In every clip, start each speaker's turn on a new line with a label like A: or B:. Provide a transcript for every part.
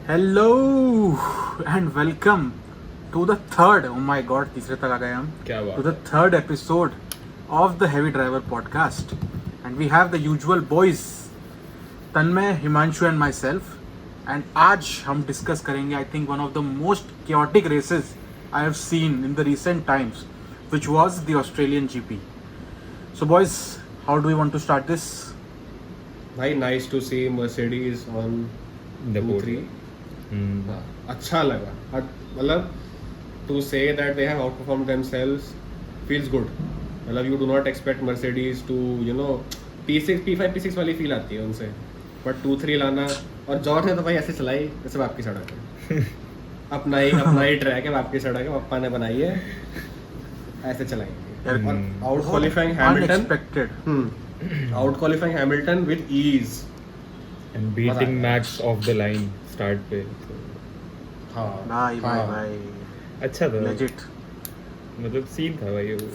A: Hello and welcome to the third, oh my god, तीसरे तक आ गए हम,
B: क्या बात
A: to the third episode of the Heavy Driver podcast. And we have the usual boys, Tanmay, Himanshu and myself. And आज हम discuss करेंगे, I think one of the most chaotic races I have seen in the recent times, which was the Australian GP. So boys, how do we want to start this?
B: भाई nice to see Mercedes on
C: The
B: 2-3 हाँ, अच्छा लगा मतलब to say that they have outperformed themselves feels good मतलब you do not expect Mercedes to you know P6 P5 P6 वाली feel आती है उनसे बट 2-3 लाना और जॉर्ज ने तो भाई ऐसे चलाई जैसे बाप की सड़क है अपना ही ट्रैक है बाप की सड़क है पापा ने बनाई है ऐसे चलाएंगे और out qualifying
A: Unexpected.
B: Out qualifying Hamilton with ease
C: and beating Max off the line start पे तो
B: हाँ
A: भाई
C: अच्छा था
A: legit.
C: मतलब सीन था भाई वो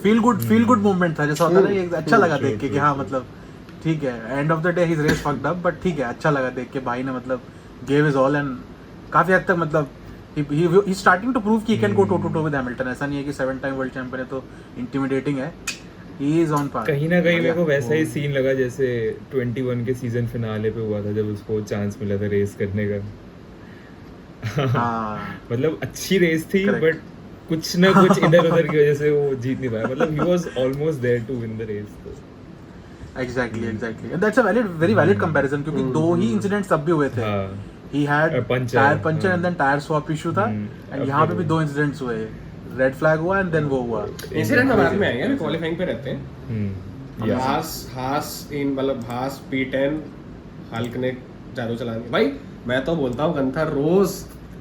A: फील गुड मूवमेंट था जैसा होता है ना ये अच्छा लगा
C: true,
A: देख के कि
C: true,
A: हाँ
C: true.
A: मतलब ठीक है end of the day his race fucked up but ठीक है अच्छा लगा देख के भाई ने मतलब गेव इज ऑल एंड काफी हद तक मतलब ही स्टार्टिंग टू प्रूव कि can go to to with Hamilton ऐसा नहीं है कि 7 टाइम वर्ल्ड चैंपियन है तो इंटिमिडेटिंग है ही इज ऑन पार
C: कहीं ना कहीं मेरे को वैसा ही सीन लगा जैसे 21 के सीजन फिनाले पे हुआ था जब उसको चांस मिला था रेस करने का
A: हाँ
C: मतलब अच्छी रेस थी
A: Correct.
C: बट कुछ ना कुछ इधर उधर की वजह से वो जीत नहीं पाया मतलब he was almost there to win the race तो
A: exactly and that's a very valid comparison क्योंकि दो ही इंसिडेंट्स तब भी हुए थे
C: हाँ
A: he had
C: A puncture,
A: tyre puncture
C: हाँ.
A: And then tyre swap issue था एंड
C: अब
A: यहाँ पे
C: फिर
A: भी
C: वो-
A: 2 इंसिडेंट्स हुए रेड फ्लैग हुआ एंड देन वो हुआ
B: इंसिडेंट में बाद में आएंगे अभी क्वालिफाइंग पे रहते हैं
C: Yeah.
B: हास इन मतलब हास P10 हल्क ने जादू चला दिया भाई मैं तो बोलता हूँ गंथर रोज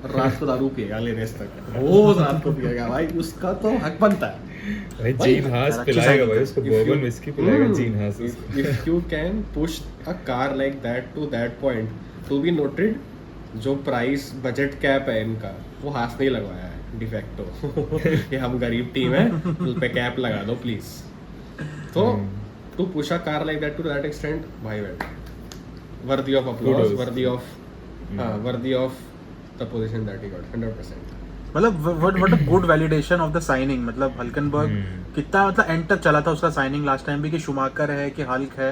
B: रात को दारू पिएगा ले रेस तक रोज रात को पिएगा भाई उसका तो हक बनता है
C: भाई
B: भाई,
C: जीन हास
A: अच्छी
C: पिलाएगा
A: साइकिल
C: भाई
A: है।
C: उसको
B: If you-
C: बर्बन विस्की पिलाएगा Gene Haas
B: if you can push a car like that to that point to be noted जो प्राइस बजट कैप है इनका वो हास नहीं लगवाया है डिफेक्टो कि हम गरीब टीम है उस पे कैप लगा दो प्लीज तो to push a car like that to that extent भाई worthy of applause
C: Kudos.
B: Worthy of the position that he got 100%
A: मतलब what a good validation of the signing मतलब हल्कनबर्ग कितना मतलब एंड तक चला था उसका साइनिंग लास्ट टाइम भी कि शुमाकर है कि हल्क है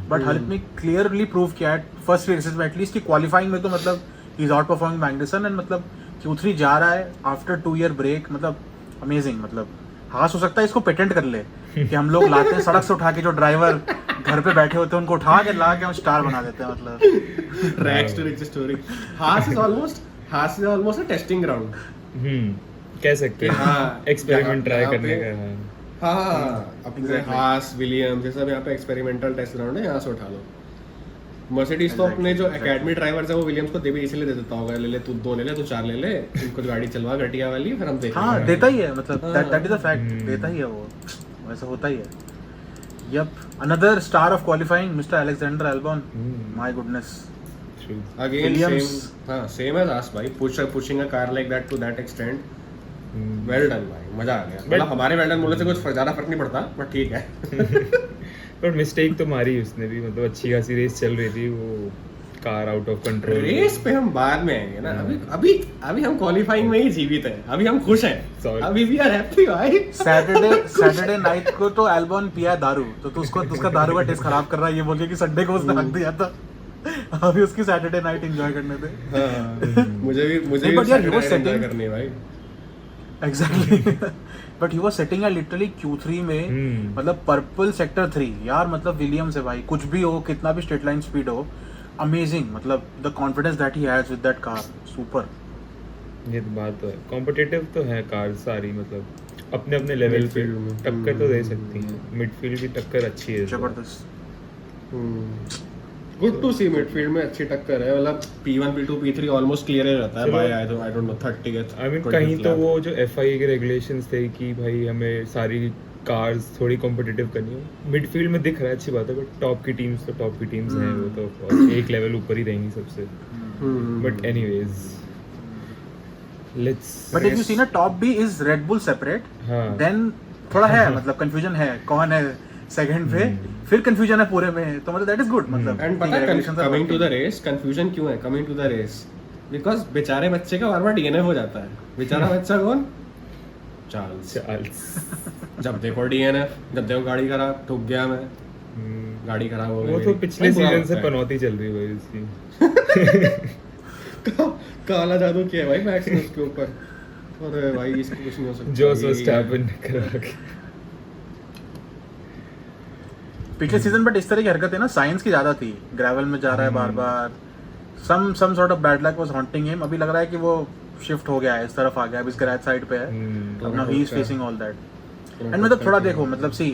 A: बट हल्क ने क्लियरली प्रूव किया है फर्स्ट रेसेस में एटलीस्ट कि क्वालिफाइंग में तो मतलब he is outperforming Magnussen and मतलब Q3 जा रहा है आफ्टर 2 ईयर ब्रेक मतलब अमेजिंग मतलब हास हो सकता है इसको पेटेंट कर ले कि हम लोग लाते हैं सड़क से उठा के जो ड्राइवर घर पे बैठे होते हैं उनको उठा के ला के हम स्टार बना देते हैं मतलब
B: रैक्स टू रिच स्टोरी हास is almost a testing ground
C: कह सकते
B: कि
C: हैं
B: हाँ,
C: एक्सपेरिमेंट ट्राई
B: यहाँ
C: करने
B: पे-
C: का हाँ
B: हाँ अपने
A: Exactly.
B: हास विलियम्स ये सब यहाँ पे एक्सपेरिमेंटल टेस्ट ग्राउंड है यहाँ से उठा लो मर्सिडीज तो
A: Exactly,
B: अपने जो
A: exactly.
B: एकेडमी ड्राइवर्स है वो विलियम्स को दे भी इसलिए दे देता होगा ले ले तू 2 ले ले तू 4 ले ले इनको गाड़ी चलवा घटिया वाली फिर हम देखेंगे
A: हाँ देता ही है मतलब
B: हाँ।
A: दैट इज अ फैक्ट देता ही है वो वैसा होता ही है yup another star of qualifying mister Alexander Albon my goodness
C: true
B: again
A: Williams.
B: Same हाँ सेम एज आस भाई pushing a car like that to that extent well done भाई मजा आ गया मतलब हमारे वेल डन बोलने से कुछ ज्यादा फर्क नहीं पड़ता बट ठीक है
C: पर मिस्टेक तो मारी उसने भी मतलब अच्छी खासी रेस चल रही थी वो car out of control
B: race पे हम बाद में आएंगे ना अभी हम क्वालिफाइंग में ही जीवित हैं अभी हम खुश हैं
C: Sorry.
B: अभी वी आर हैप्पी भाई
A: सैटरडे नाइट को तो एल्बॉन पिया दारू तो तू उसका दारू का टेस्ट खराब कर रहा है ये बोल के कि संडे को उसने हक दिया था अभी उसकी सैटरडे नाइट एंजॉय करने दे
B: हाँ, मुझे भी
A: नहीं, but यार, he was
B: Saturday night enjoy
A: setting-
B: करनी है भाई
A: exactly but he was setting है लिटरली Q3 में मतलब पर्पल सेक्टर 3 यार मतलब विलियम्स है भाई कुछ भी हो कितना भी स्ट्रेट लाइन स्पीड हो अमेजिंग मतलब the confidence that he has with that car super
C: ये तो बात तो है कॉम्पिटिटिव तो है कार सारी मतलब अपने अपने लेवल पे
B: Midfield में।
C: टक्कर तो दे सकती हैं मिडफील्ड की टक्कर अच्छी है इस बार।
A: जबरदस्त
B: गुड टू सी मिडफील्ड में अच्छी टक्कर है मतलब P1 P2 P3 almost clear ही रहता है
C: चलो।
B: भाई आई don't no 30th
C: I mean कहीं तो वो जो FIA के रेगुलेशंस थे कि भाई हमें सारी कार्स थोड़ी कॉम्पिटिटिव करनी हो मिडफील्ड में दिख रहा है अच्छी बात है बट टॉप की टीम्स तो टॉप की टीम्स हैं वो तो of course एक लेवल ऊपर ही रहेंगी सबसे but anyways let's
A: but if you see ना top be is Red Bull separate
C: हाँ
A: देन थोड़ा है मतलब कंफ्यूजन है कौन है सेकंड पे फिर कंफ्यूजन है पूरे में तो मतलब दैट इज गुड मतलब
B: एंड पता है coming to the race confusion क्यों है coming to the race because बेचारे बच्चे का बार बार डीएनएफ हो जाता है. बेचारा बच्चा कौन? चार्ल्स. जब देखो डीएनएफ, जब देखो गाड़ी खराब, ठुक गया मैं, गाड़ी खराब हो गई.
C: वो तो पिछले
B: बुरा
C: सीजन से
B: लगता है.
C: पनौती चल रही है भाई उसकी.
B: काला जादू किया है भाई मैक्स ने उसके ऊपर. अरे भाई इसको कुछ नहीं हो सकता.
C: जो वर्स्टैपेन ने करा के.
A: पिछले सीजन बट इस तरह की हरकतें ना साइंस की ज्यादा थी. ग्रेवल में जा रहा है बार बार. Some sort of bad luck was haunting him. अभी लग रहा है कि वो शिफ्ट हो गया है, इस तरफ आ गया, अब इसके राइट साइड पे है. अब now he is facing all that. And मतलब थोड़ा देखो, मतलब see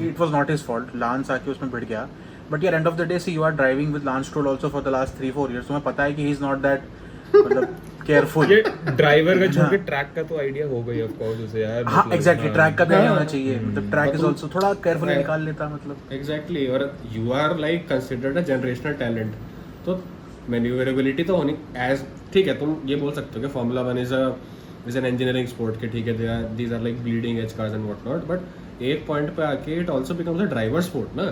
A: it was not his fault. Lance आके उसमें भिड़ गया. बट यार end of the day see you are driving with Lance Stroll also for the last 3-4 years. तुम्हें पता है कि ही इज नॉट दैट मतलब केयरफुल.
C: ये ड्राइवर का छोड़ के
A: हाँ.
C: ट्रैक का तो आइडिया हो गई ऑफ कोर्स उसे यार.
A: हाँ एग्जैक्टली, ट्रैक का भी
B: हाँ.
A: होना चाहिए. मतलब ट्रैक इज आल्सो थोड़ा केयरफुली निकाल लेता मतलब.
B: एग्जैक्टली. और you are like considered a generational talent. तो मैन्यूवरेबिलिटी तो होनी एज ठीक है. तुम ये बोल सकते हो कि formula 1 is an engineering sport के. ठीक है, these are like bleeding edge cars and what not. But एक पॉइंट पे आके it also becomes a driver sport ना.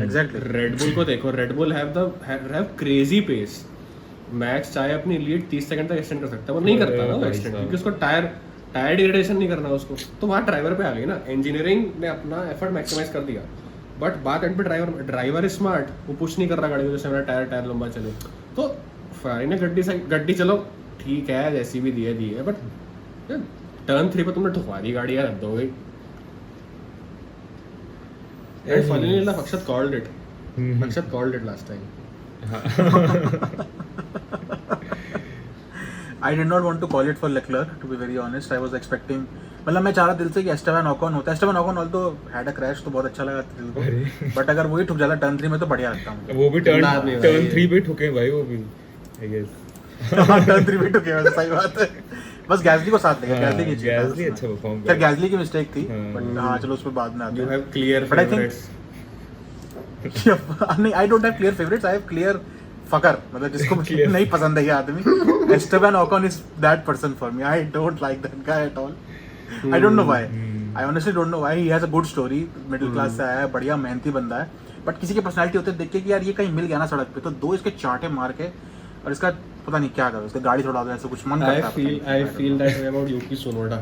A: एग्जैक्टली.
B: रेड बुल को देखो. Red Bull have crazy pace. Max चाहे अपनी लीड 30 सेकंड तक एक्सटेंड कर सकता है, वो नहीं करता ना वो एक्सटेंड, क्योंकि उसको टायर डिग्रेडेशन नहीं करना उसको. तो वहाँ ड्राइवर पे आ गई ना. इंजीनियरिंग ने अपना एफर्ट मैक्सिमाइज कर दिया. बट बात एंड पे ड्राइवर इज स्मार्ट. वो पुश नहीं कर रहा गाड़ी को जैसे मेरा टायर लंबा चले. तो फेरारी ने गड्डी चलो ठीक है जैसी भी दी है. बट टर्न 3 पे तुमने ठुकवा दी गाड़ी यार. हद हो गई. And funnily enough, Akshat called it. Akshat called it last time.
A: I did not want to call it for Leclerc, to be very honest. I was expecting, मतलब मैं चाह रहा दिल से कि एस्टेबन ओकॉन होता. Esteban Ocon although had a crash तो बहुत अच्छा लगा दिल को. बट अगर वही ठुक जाता टर्न 3 में तो बढ़िया लगता मुझे.
C: वो भी टर्न
B: ना नहीं भाई.
C: 3 पे ठुके भाई वो भी आई गेस.
A: टर्न 3 में ठुके वैसे सही बात है. बस गैसली को साथ लेगा. गैसली की
C: गैसली अच्छा परफॉर्म
A: खैर
C: कर.
A: गैसली की मिस्टेक थी. बट हाँ चलो उस पर बाद में आते
B: You
A: हैं.
B: have clear
A: But I think-
B: favorites.
A: नहीं, I don't have clear favorites. I have clear fucker. मतलब जिसको
C: Clear.
A: नहीं पसंद है ये आदमी. Esteban Ocon is that person for me. I don't like that guy at all. I don't know why. I honestly don't know why. He has a good story. Middle class से आया है, बढ़िया मेहनती बंदा है. बट किसी की personality होते देख के कि यार ये कहीं मिल गया ना सड़क पे तो दो इसके चांटे मार के और इसका पता नहीं क्या करो, इसका गाड़ी थोड़ा ऐसा कुछ मन करता है.
B: I feel that way about Yuki Tsunoda.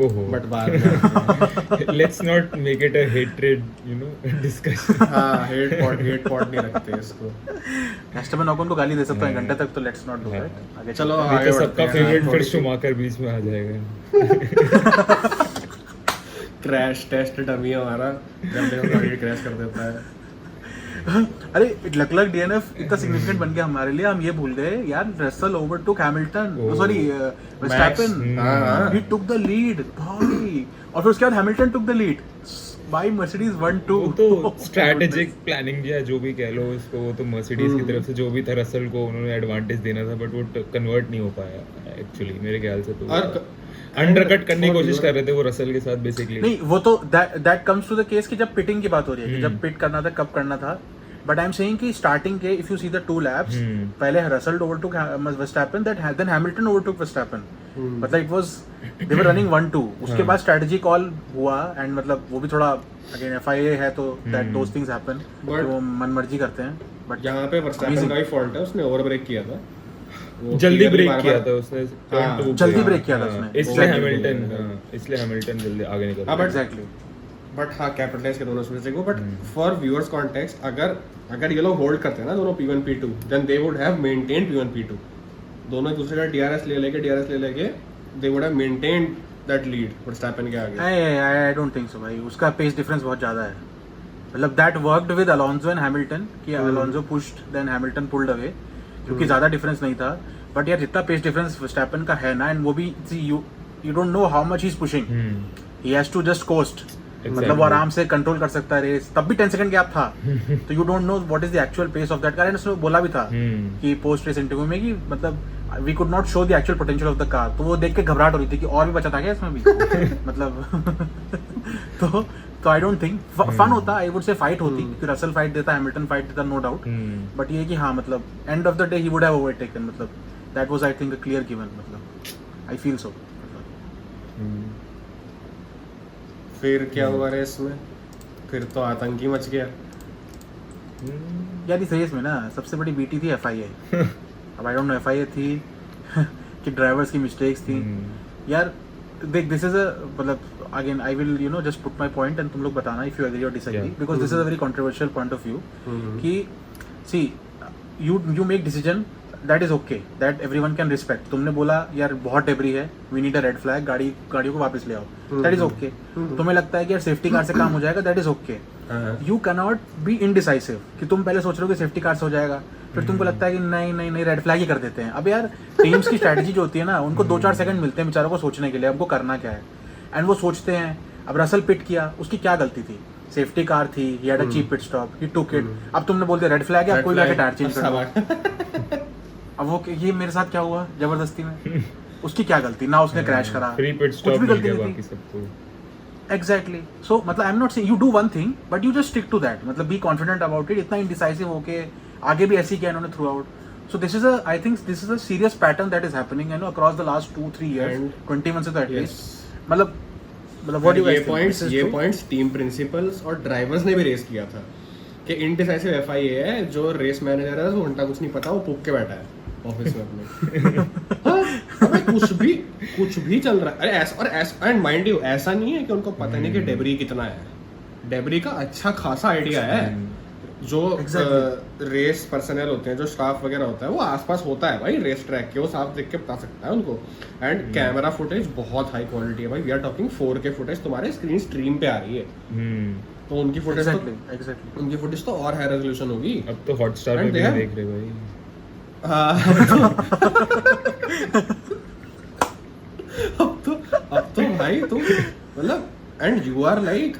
C: ओहो.
B: But बाद में
C: let's not make it a hatred discussion.
B: हाँ hate pot नहीं रखते इसको.
A: एस्टेबन ओकन को गाली दे सकता है घंटे तक तो लेट्स नॉट डू दैट. आगे
B: चलो
A: चलते हैं.
B: आगे
C: तो सबका
B: बढ़ते हैं.
C: फेवरेट फिर
B: थोड़ी सी
C: शुमाकर बीच में आ जाएगा.
B: क्रैश टेस्ट डमी हमारा जब देखो गाड़ी क्रैश कर देता है.
A: अरे लेक्लर्क डीएनएफ इतना सिग्निफिकेंट बन गया हमारे लिए, हम ये भूल गए यार. Russell overtook Hamilton, sorry Verstappen.
B: हाँ.
A: ही टुक द लीड भाई. और फिर उसके बाद Hamilton took the lead by Mercedes 1-2.
C: वो तो स्ट्रैटेजिक प्लानिंग या जो भी कह लो इसको, वो तो मर्सिडीज की तरफ से जो भी था रसल को उन्होंने एडवांटेज देना था बट वो कन्वर्ट नहीं हो पाया एक्चुअली मेरे ख्याल से. तो
B: और
C: अंडरकट करने की कोशिश कर रहे थे वो रसल के साथ बेसिकली.
A: नहीं वो तो that comes to the case कि जब पिटिंग की बात हो रही है कि जब पिट करना था कब करना था. बट आई एम सेइंग कि स्टार्टिंग के if you see the 2 laps पहले Russell overtook Verstappen then Hamilton overtook Verstappen. मतलब it was they were running 1-2. उसके बाद स्ट्रेटजी कॉल हुआ एंड मतलब वो भी थोड़ा अगेन एफआईए है तो दैट दोस थिंग्स हैपन. वो मनमर्जी करते हैं. बट
B: यहाँ पे वर्स्टैपेन का ही फॉल्ट है. उसने ओवर ब्रेक किया था. वो
C: जल्दी
B: clearly
C: ब्रेक
B: बार-बार-
C: किया था उसने.
B: हाँ,
C: turn two
A: जल्दी
C: पे.
A: ब्रेक किया था
C: हाँ,
A: उसने.
C: इसलिए
A: Exactly.
C: हैमिल्टन जल्दी आगे निकल
B: हाँ,
C: गया.
B: but-
A: exactly.
B: बट हाँ कैपिटलाइज के दोनों से को. बट फॉर व्यूअर्स कॉन्टेक्स्ट अगर ये लोग होल्ड करते हैं ना दोनों P1 P2 then they would have maintained P1 P2. दोनों एक दूसरे का DRS ले लेके they would have maintained that lead Verstappen के आगे.
A: आई डोंट थिंक सो भाई. उसका पेस डिफरेंस बहुत ज्यादा है. मतलब that worked with Alonso and Hamilton कि Alonso pushed then Hamilton pulled away क्योंकि ज्यादा डिफरेंस नहीं था. बट यार जितना पेस डिफरेंस वर्स्टैपेन का है ना एंड वो भी you don't know how much he is pushing. He has to just coast. मतलब वो आराम से कंट्रोल कर सकता है रेस. तब भी 10 सेकंड गैप था तो you don't know what is the actual pace of that car. And उसने बोला भी था कि पोस्ट रेस इंटरव्यू में कि मतलब we could not show the actual potential of the car. तो वो देख के घबराहट हो रही थी कि और भी बचा था क्या इसमें भी. मतलब तो आई डोंट थिंक फन होता. आई वुड से फाइट होती क्योंकि रसल फाइट देता हैमिल्टन फाइट देता नो डाउट. बट ये कि हाँ मतलब end of the day he would have overtaken. मतलब that was I think a clear given. मतलब आई फील सो.
B: फिर क्या हुआ रेस में? फिर तो आतंकी मच गया.
A: यार इस रेस में ना सबसे बड़ी बीटी थी एफआईए. अब आई डोंट नो FIA थी कि ड्राइवर्स की मिस्टेक्स थी यार। देख दिस इज अ मतलब again I will you know just put my point and तुम लोग बताना इफ यू एग्री और disagree because this is a very controversial point of view कि see you make decision that is okay that everyone can respect. तुमने बोला यार बहुत debris है, we need a red flag, गाड़ियों को वापस ले आओ, दैट इज ओके। तुम्हें लगता है कि यार सेफ्टी कार से काम हो जाएगा, that is okay. You can not be indecisive कि तुम पहले सोच रहे हो कि सेफ्टी कार से हो जाएगा, फिर तुमको लगता है कि नहीं रेड फ्लैग ही कर देते हैं। अब यार टीम्स की स्ट्रैटेजी जो होती है ना, उनको 2-4 सेकंड मिलते हैं बेचारों को सोचने के लिए हमको करना क्या है, एंड वो सोचते हैं। अब रसल पिट किया, उसकी क्या गलती थी? सेफ्टी कार थी, he had a cheap pit stop, he took it. अब तुमने बोल दिया रेड फ्लैग है, अब कोई जाके टायर चेंज कर दो। अब वो ये मेरे साथ क्या हुआ जबरदस्ती में, उसकी क्या गलती? ना उसने क्रैश करा,
C: फ्री पिट
A: कुछ
C: स्टॉप
A: भी
C: मिल
A: गलती
C: गया
A: नहीं
C: बाकी
A: थी।
C: सबको।
A: एग्जैक्टली सो मतलब I am not saying you do one thing but you just stick to that, मतलब बी कॉन्फिडेंट अबाउट इट। इतना इंडिसाइसिव होके आगे भी ऐसे ही किया इन्होंने throughout. So this is I think this is a serious pattern that is happening, you know, across the last 2-3 years,
B: And
A: 20 months at
B: yes.
A: least. मतलब what do you guys think?
B: ये points team principles और drivers ने भी race किया था कि indecisive FIA है, जो रेस मैनेजर है वो उल्टा कुछ नहीं पता, वो पुक के बैठा है ऑफिस में अपने। हाँ, अबे कुछ भी चल रहा है। अरे ऐसा और ऐसा, एंड माइंड यू ऐसा नहीं है कि उनको पता नहीं कि डेब्री कितना है। डेब्री का अच्छा खासा आइडिया है। जो रेस पर्सनल होते हैं, जो स्टाफ वगैरह होता है, वो आसपास होता है भाई रेस ट्रैक के, वो साफ देख के बता सकता है उनको। एंड कैमरा फुटेज बहुत हाई क्वालिटी है भाई, we are talking 4K footage तुम्हारे स्क्रीन स्ट्रीम पे आ रही है, तो उनकी फुटेज
A: exactly.
B: उनकी फुटेज तो और हाई रेजोल्यूशन होगी।
C: अब तो हॉटस्टार पे भी देख रहे भाई।
B: अब तो भाई तुम मतलब, and you are like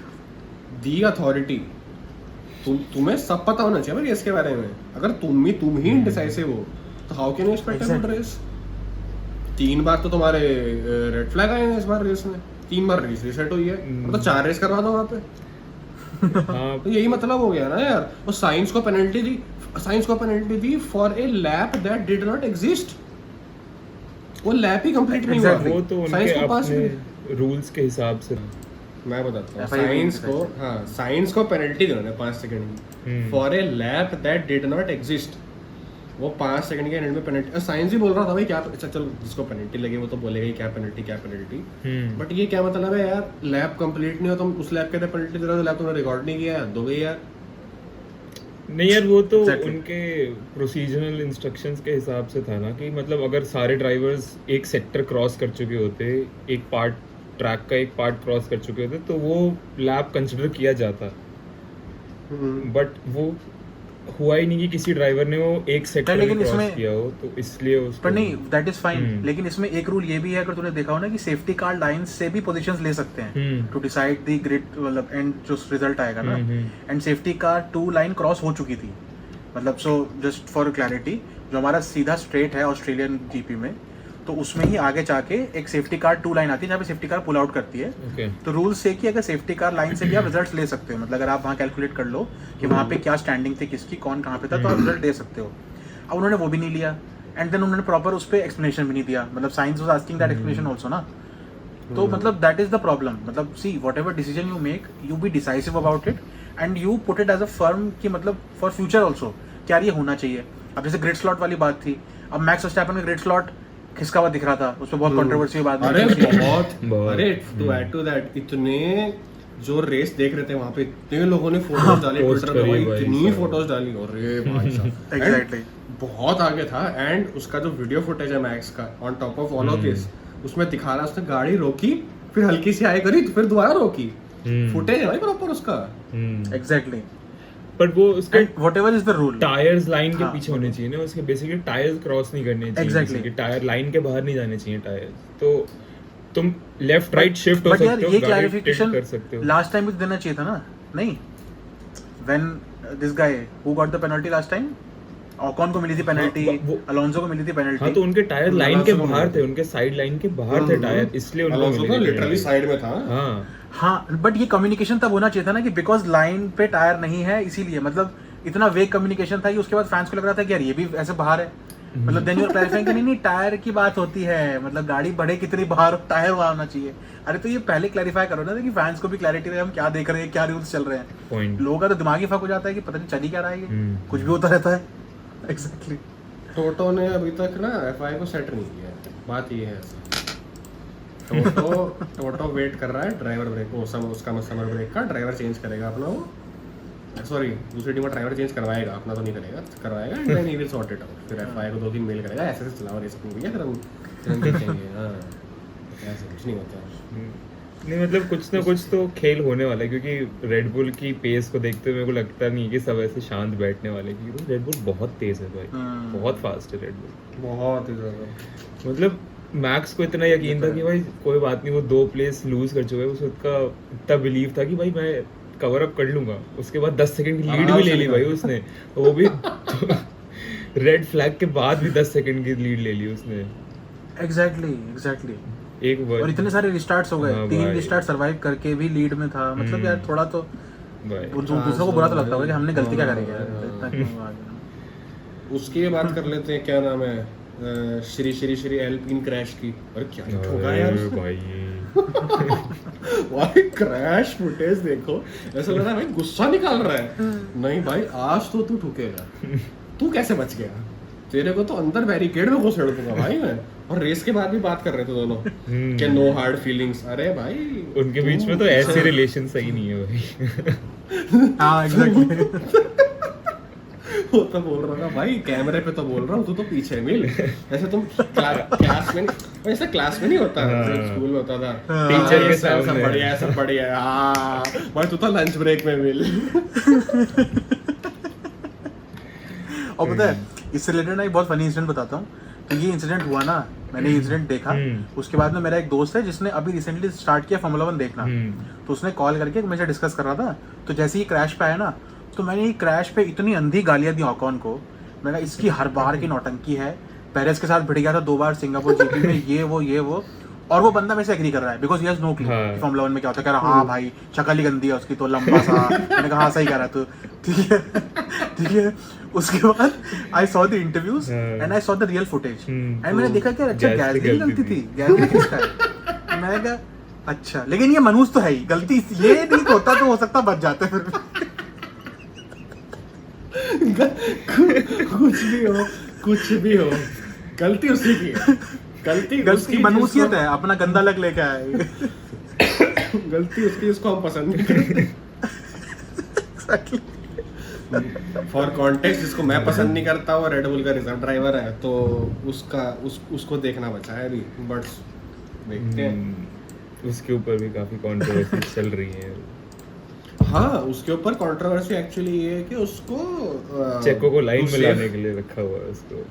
B: the authority, तुम्हें सब पता होना चाहिए भाई रेस के बारे में। अगर तुम ही इनडिसाइसिव हो तो how can you expect a good race? 3 बार तो तुम्हारे रेड फ्लैग आए हैं इस बार रेस में, 3 बार रेस रीसेट हुई है, मतलब 4 रेस करवा दो वहाँ पे।
C: हाँ,
B: तो यही मतलब हो गया ना यार। वो साइंस को penalty the for a lap that did not exist. वो लैप ही कंप्लीट नहीं हुआ।
C: वो तो
B: साइंस
C: उनके
B: को पास
C: अपने रूल्स के हिसाब से।
B: मैं बताता हूँ,
A: FIA
B: साइंस को पेनल्टी देना है 5 सेकंड की for a lap that did not exist. वो 5 सेकंड के एंड में पेनल्टी, साइंस ही बोल रहा था भाई क्या, अच्छा चलो जिसको पेनल्टी लगे वो तो बोलेगा ही क्या पेनल्टी। बट ये क्या मतलब है यार, लैप कंप्लीट नहीं हो, तुम उस लैप के पेनल्टी दे रहे हो, लैप तुमने रिकॉर्ड नहीं किया, दो गई यार।
C: नहीं यार, वो तो
A: Exactly.
C: उनके प्रोसीजरल इंस्ट्रक्शंस के हिसाब से था ना, कि मतलब अगर सारे ड्राइवर्स एक सेक्टर क्रॉस कर चुके होते, एक पार्ट ट्रैक का एक पार्ट क्रॉस कर चुके होते, तो वो लैप कंसिडर किया जाता। बट वो हुआ ही नहीं कि किसी ड्राइवर ने वो एक सेक्टर
A: लेकिन
C: क्रॉस
A: इसमें-
C: किया हो, तो इसलिए उसको।
A: पर नहीं दैट इज फाइन, लेकिन इसमें एक रूल ये भी है, अगर तूने देखा हो ना, कि सेफ्टी कार लाइंस से भी पोजीशंस ले सकते हैं टू डिसाइड द ग्रिड, मतलब एंड जो रिजल्ट आएगा ना। And safety car 2 line cross हो चुकी थी, मतलब सो जस्ट फॉर क्लैरिटी, जो हमारा सीधा स्ट्रेट है ऑस्ट्रेलियन GP में, तो उसमें ही आगे जाके एक सेफ्टी कार 2 लाइन आती है जहाँ पे सेफ्टी कार पुल आउट करती है।
C: Okay.
A: तो रूल से कि अगर सेफ्टी कार लाइन से भी आप रिजल्ट ले सकते हो, मतलब अगर आप वहाँ कैलकुलेट कर लो कि वहाँ पे क्या स्टैंडिंग थी, किसकी कौन कहाँ पे था, तो आप रिजल्ट दे सकते हो। अब उन्होंने वो भी नहीं लिया, एंड देन उन्होंने प्रॉपर उस पर एक्सप्लेनेशन भी नहीं दिया, मतलब science was asking that explanation also ना। तो मतलब दैट इज द प्रॉब्लम, मतलब see whatever decision you make, you be decisive about it and you put it as a firm कि मतलब फॉर फ्यूचर ऑल्सो क्या ये होना चाहिए। अब जैसे ग्रिड स्लॉट वाली बात थी, अब मैक्स वर्स्टैपन का ग्रिड स्लॉट खिसका हुआ दिख रहा था, उस पर बहुत कंट्रोवर्सी हुई बाद में।
B: अरे
C: बहुत।
B: अरे टू ऐड टू दैट, इतने जो रेस देख रहे थे वहाँ पे, इतने लोगों ने फोटोज डाली
C: पोस्ट
B: ट्विटर पे भाई,
C: करी
B: इतनी
C: भाई,
B: फोटोज डाली, अरे भाई साहब।
A: Exactly.
B: And बहुत आगे था, एंड उसका जो वीडियो फुटेज है मैक्स का, on top of all of this, उसमें दिखा रहा, उसने गाड़ी रोकी, फिर हल्की सी आए करी, तो फिर दोबारा रोकी। फुटेज है भाई प्रॉपर उसका।
A: एग्जैक्टली,
C: बट वो उसके
A: whatever is the rule,
C: tyres line के
A: हाँ,
C: पीछे होने चाहिए ना, उसके बेसिकली टायर्स क्रॉस नहीं करने चाहिए।
A: Exactly.
C: कि टायर लाइन के बाहर नहीं जाने चाहिए टायर्स, तो तुम लेफ्ट राइट शिफ्ट हो
A: बट यार
C: सकते हो,
A: ये
C: गाड़ी
A: क्लैरिफिकेशन
C: tilt कर सकते हो।
A: लास्ट टाइम भी तो देना चाहिए था ना, नहीं? When this guy who got the penalty last time, Ocon को मिली थी पेनल्टी,
C: वो-
A: अलोंसो को मिली थी पेनल्टी।
C: हाँ, तो उनके टायर लाइन के
B: अलोंसो को
C: बाहर
B: मिली।
C: थे, उनके साइड लाइन के बाहर थे टायर, इसलिए उनको
B: अलोंसो
C: मिली
B: तो
C: थी
B: लिटरली
C: penalty।
B: साइड में था।
C: हाँ,
A: हाँ, बट ये कम्युनिकेशन तब होना चाहिए था ना, कि बिकॉज लाइन पे टायर नहीं है इसीलिए, मतलब इतना वेग कम्युनिकेशन था कि उसके बाद फैंस को लग रहा था कि यार ये भी ऐसे बाहर है, मतलब देन यू आर क्लैरिफाइंग कि नहीं टायर की बात होती है, मतलब गाड़ी बढ़े कितनी बाहर, टायर वहां होना चाहिए। अरे तो ये पहले क्लैरिफाई करो ना, कि फैंस को भी क्लैरिटी रहे हम क्या देख रहे हैं, क्या रूल्स चल रहे हैं।
C: पॉइंट।
A: लोगों का तो दिमाग ही फक हो जाता है कि पता नहीं चल ही क्या रहा है, ये कुछ भी होता रहता है। एग्जैक्टली
B: टोटो ने अभी तक ना एफआई को सेट नहीं किया है, बात ये है। टोटो वेट कर रहा है ड्राइवर ब्रेक को, उसका समर ब्रेक का ड्राइवर चेंज करेगा अपना, वो सॉरी दूसरी टीम का ड्राइवर चेंज करवाएगा, अपना तो नहीं करेगा, करवाएगा and then he will sort it out. फिर एफआई को 2-3 मेल करेगा, ऐसे चलाओ रेस अपनी भैया, फिर हम देखेंगे। हाँ ऐसे कुछ नहीं होता।
C: नहीं मतलब कुछ ना कुछ तो खेल होने वाला है, क्योंकि रेड बुल की पेस को देखते हुए मेरे को लगता नहीं कि सब ऐसे शांत बैठने वाले, क्योंकि रेड बुल बहुत तेज है भाई, बहुत फास्ट है रेड बुल,
B: बहुत ही ज़्यादा।
C: मतलब मैक्स को इतना यकीन था कि भाई कोई बात नहीं, वो 2 प्लेस लूज कर चुका है, उसका इतना बिलीव था कि भाई मैं कवर अप कर लूंगा। उसके बाद 10 सेकंड की लीड भी ले ली भाई उसने, वो भी रेड फ्लैग के बाद भी 10 सेकंड की लीड ले ली उसने।
A: एग्जैक्टली
C: एक
A: और इतने सारे रिस्टार्ट्स हो गए,
C: हाँ
A: 3
C: भाई।
A: रिस्टार्ट सर्वाइव करके भी लीड में था, मतलब यार थोड़ा तो
C: भाई
A: दूसरों को बुरा तो लगता होगा कि हमने गलती क्या करी यार,
B: हाँ।
A: इतना क्यों आ गया।
B: उसकी बात कर लेते हैं, क्या नाम है, श्री एल्पिन क्रैश की। अरे क्या हिट होगा यार उसमें।
C: भाई
B: भाई क्रैश फुटेज देखो, ऐसा लग रहा है भाई गुस्सा निकाल रहा है। नहीं भाई आज तो तू ठुकेगा, तू कैसे बच गया, तेरे को तो अंदर बैरिकेड में घुसेड़ दूंगा भाई मैं। और रेस के बाद भी बात कर रहे थे दोनों कि नो हार्ड फीलिंग्स। अरे भाई
C: उनके बीच में तो ऐसे रिलेशन सही नहीं है भाई।
A: हाँ एग्जैक्टली
B: वो तो बोल रहा था भाई कैमरे पे तो बोल रहा हूँ, तू तो पीछे मिल। ऐसे तुम क्लास में ऐसे क्लास में नहीं होता,
C: हाँ।
B: स्कूल में होता था
C: टीचर के
B: सब
C: सामने।
B: बढ़िया है, सब बढ़िया है। हाँ भाई तू तो लंच ब्रेक में मिल।
A: और पता है इससे रिलेटेड ना एक बहुत फनी इंसिडेंट बताता हूँ। तो ये इंसिडेंट हुआ ना, मैंने इंसिडेंट देखा, उसके बाद में मेरा एक दोस्त है जिसने अभी रिसेंटली स्टार्ट किया फॉर्मूला 1 देखना, तो उसने कॉल करके मुझे डिस्कस कर रहा था। तो जैसे ही क्रैश पे आया ना, तो मैंने ये क्रैश पे इतनी अंधी गालियां दी ऑकॉन को, मैंने कहा इसकी हर बार की नौटंकी है, पेरेस के साथ भिड़ गया था 2 बार सिंगापुर जीपी में, ये वो और वो बंदा मेरे से एग्री कर रहा है because he has no clue formula 1 में क्या होता है। कह रहा हाँ भाई शक्ल ही गंदी है उसकी तो, लंबा सा। मैंने कहा हाँ सही कह रहा तू, ठीक है। उसके बाद I saw the interviews and I saw the real footage and मैंने देखा कि अच्छा गैस की गलती थी, गैस किसका है। मैंने कहा अच्छा, लेकिन ये मनूज तो है ही, गलती ये नहीं होता तो हो सकता बच जाते फिर।
B: कुछ भी हो गलती उसी की है,
A: गलती मनूसियत है, अपना गंदा लग लेके आए।
B: गलती उसकी जिसको हम पसंद नहीं करते। फॉर कॉन्टेक्स्ट जिसको मैं पसंद नहीं करता, वो रेड बुल का रिजर्व ड्राइवर है, तो उसको देखना बचा है अभी, बट देखते हैं।
C: उसके ऊपर भी काफी कंट्रोवर्सी चल रही है।
B: हाँ उसके ऊपर कंट्रोवर्सी एक्चुअली ये है कि उसको
C: चेको को लाइन में लाने के लिए रखा हुआ है उसको।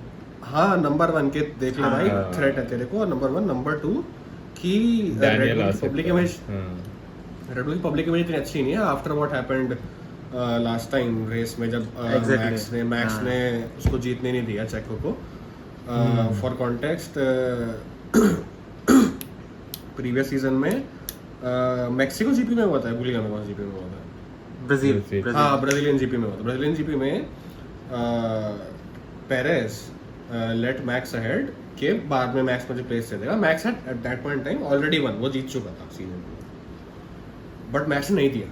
B: हाँ नंबर 1 के देख ले भाई, थ्रेट है तेरे को। नंबर 1, नंबर 2 कि Red Bull public image, Red Bull की पब्लिक इमेज इतनी अच्छी नहीं है after what happened last time race में, जब मैक्स ने उसको जीतने नहीं दिया चेको को। फॉर कॉन्टेक्स्ट प्रीवियस सीजन में मैक्सिको जीपी में हुआ था, भूल गया मैं कौन जीपी में हुआ था,
A: ब्राजील।
B: हाँ ब्राजीलियन जीपी में हुआ था। ब्राजीलियन जीपी में पेरेस लेट मैक्स अहेड के बाद में मैक्स मुझे प्लेस दे देगा। Max at that point time already one, वो जीत चुका था सीजन, बट मैक्स ने नहीं दिया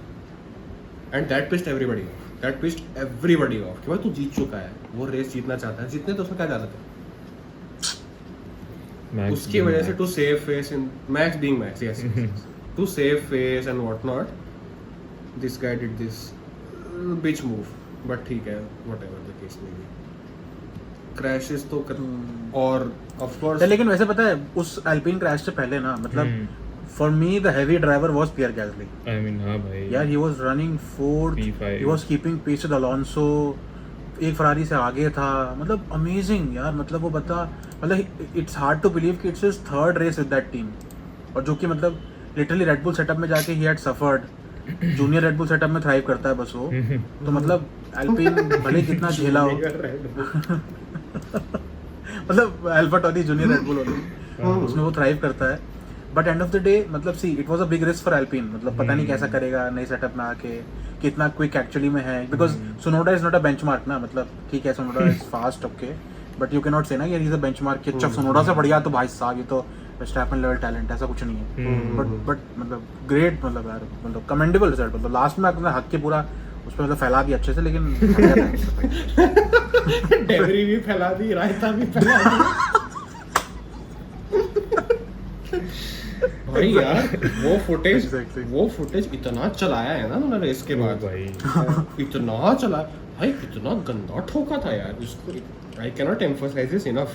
B: and that pissed everybody of, that pissed everybody of कि भाई तू जीत चुका है, वो रेस जीतना चाहता है, जीतने तो उसमें क्या जाता है। उसकी वजह से to save face in Max being Max, yes to save face and what not, this guy did this bitch move, but ठीक है whatever the case may be, crashes तो और ऑफ कोर्स।
A: लेकिन वैसे पता है उस अल्पिन क्रैश से पहले ना, मतलब for me the heavy driver was Pierre Gasly.
C: I mean हाँ भाई
A: यार he was running 4th, he was keeping pace with Alonso, एक फरारी से आगे था, मतलब अमेजिंग यार। मतलब वो बता, मतलब इट्स हार्ड टू बिलीव कि it's his 3rd race with that team, और जो कि मतलब लिटरली रेड बुल सेटअप में जाके he had suffered. Junior Red bull setup में थ्राइव करता है बस वो, तो मतलब अल्पिन भले कितना झेला हो, मतलब Alpha Tauri junior Red Bull उसमें वो थ्राइव करता है, but end of the day मतलब see it was a big risk for Alpine. मतलब पता नहीं कैसा करेगा नए सेटअप में आके, कितना क्विक एक्चुअली में है, because Tsunoda is not a benchmark ना। मतलब ठीक है Tsunoda is fast okay, but you can not say ना ये इज अ बेंचमार्क कि अच्छा सुनोडा से बढ़िया तो भाई साहब ये तो स्टेफन लेवल टैलेंट, ऐसा कुछ नहीं है। बट मतलब ग्रेट, मतलब यार मतलब कमेंडेबल रिजल्ट। मतलब लास्ट में अपने हक के पूरा उस पर मतलब फैला दिया अच्छे से, लेकिन थक गया था उससे।
B: डेबरी भी फैला दी, रायता भी फैला दी। भाई यार
A: Exactly.
B: वो फुटेज इतना चलाया है ना उन्होंने रेस के बाद
C: भाई
B: इतना चला भाई, कितना गंदा ठोका था यार उसको। I cannot emphasize this enough,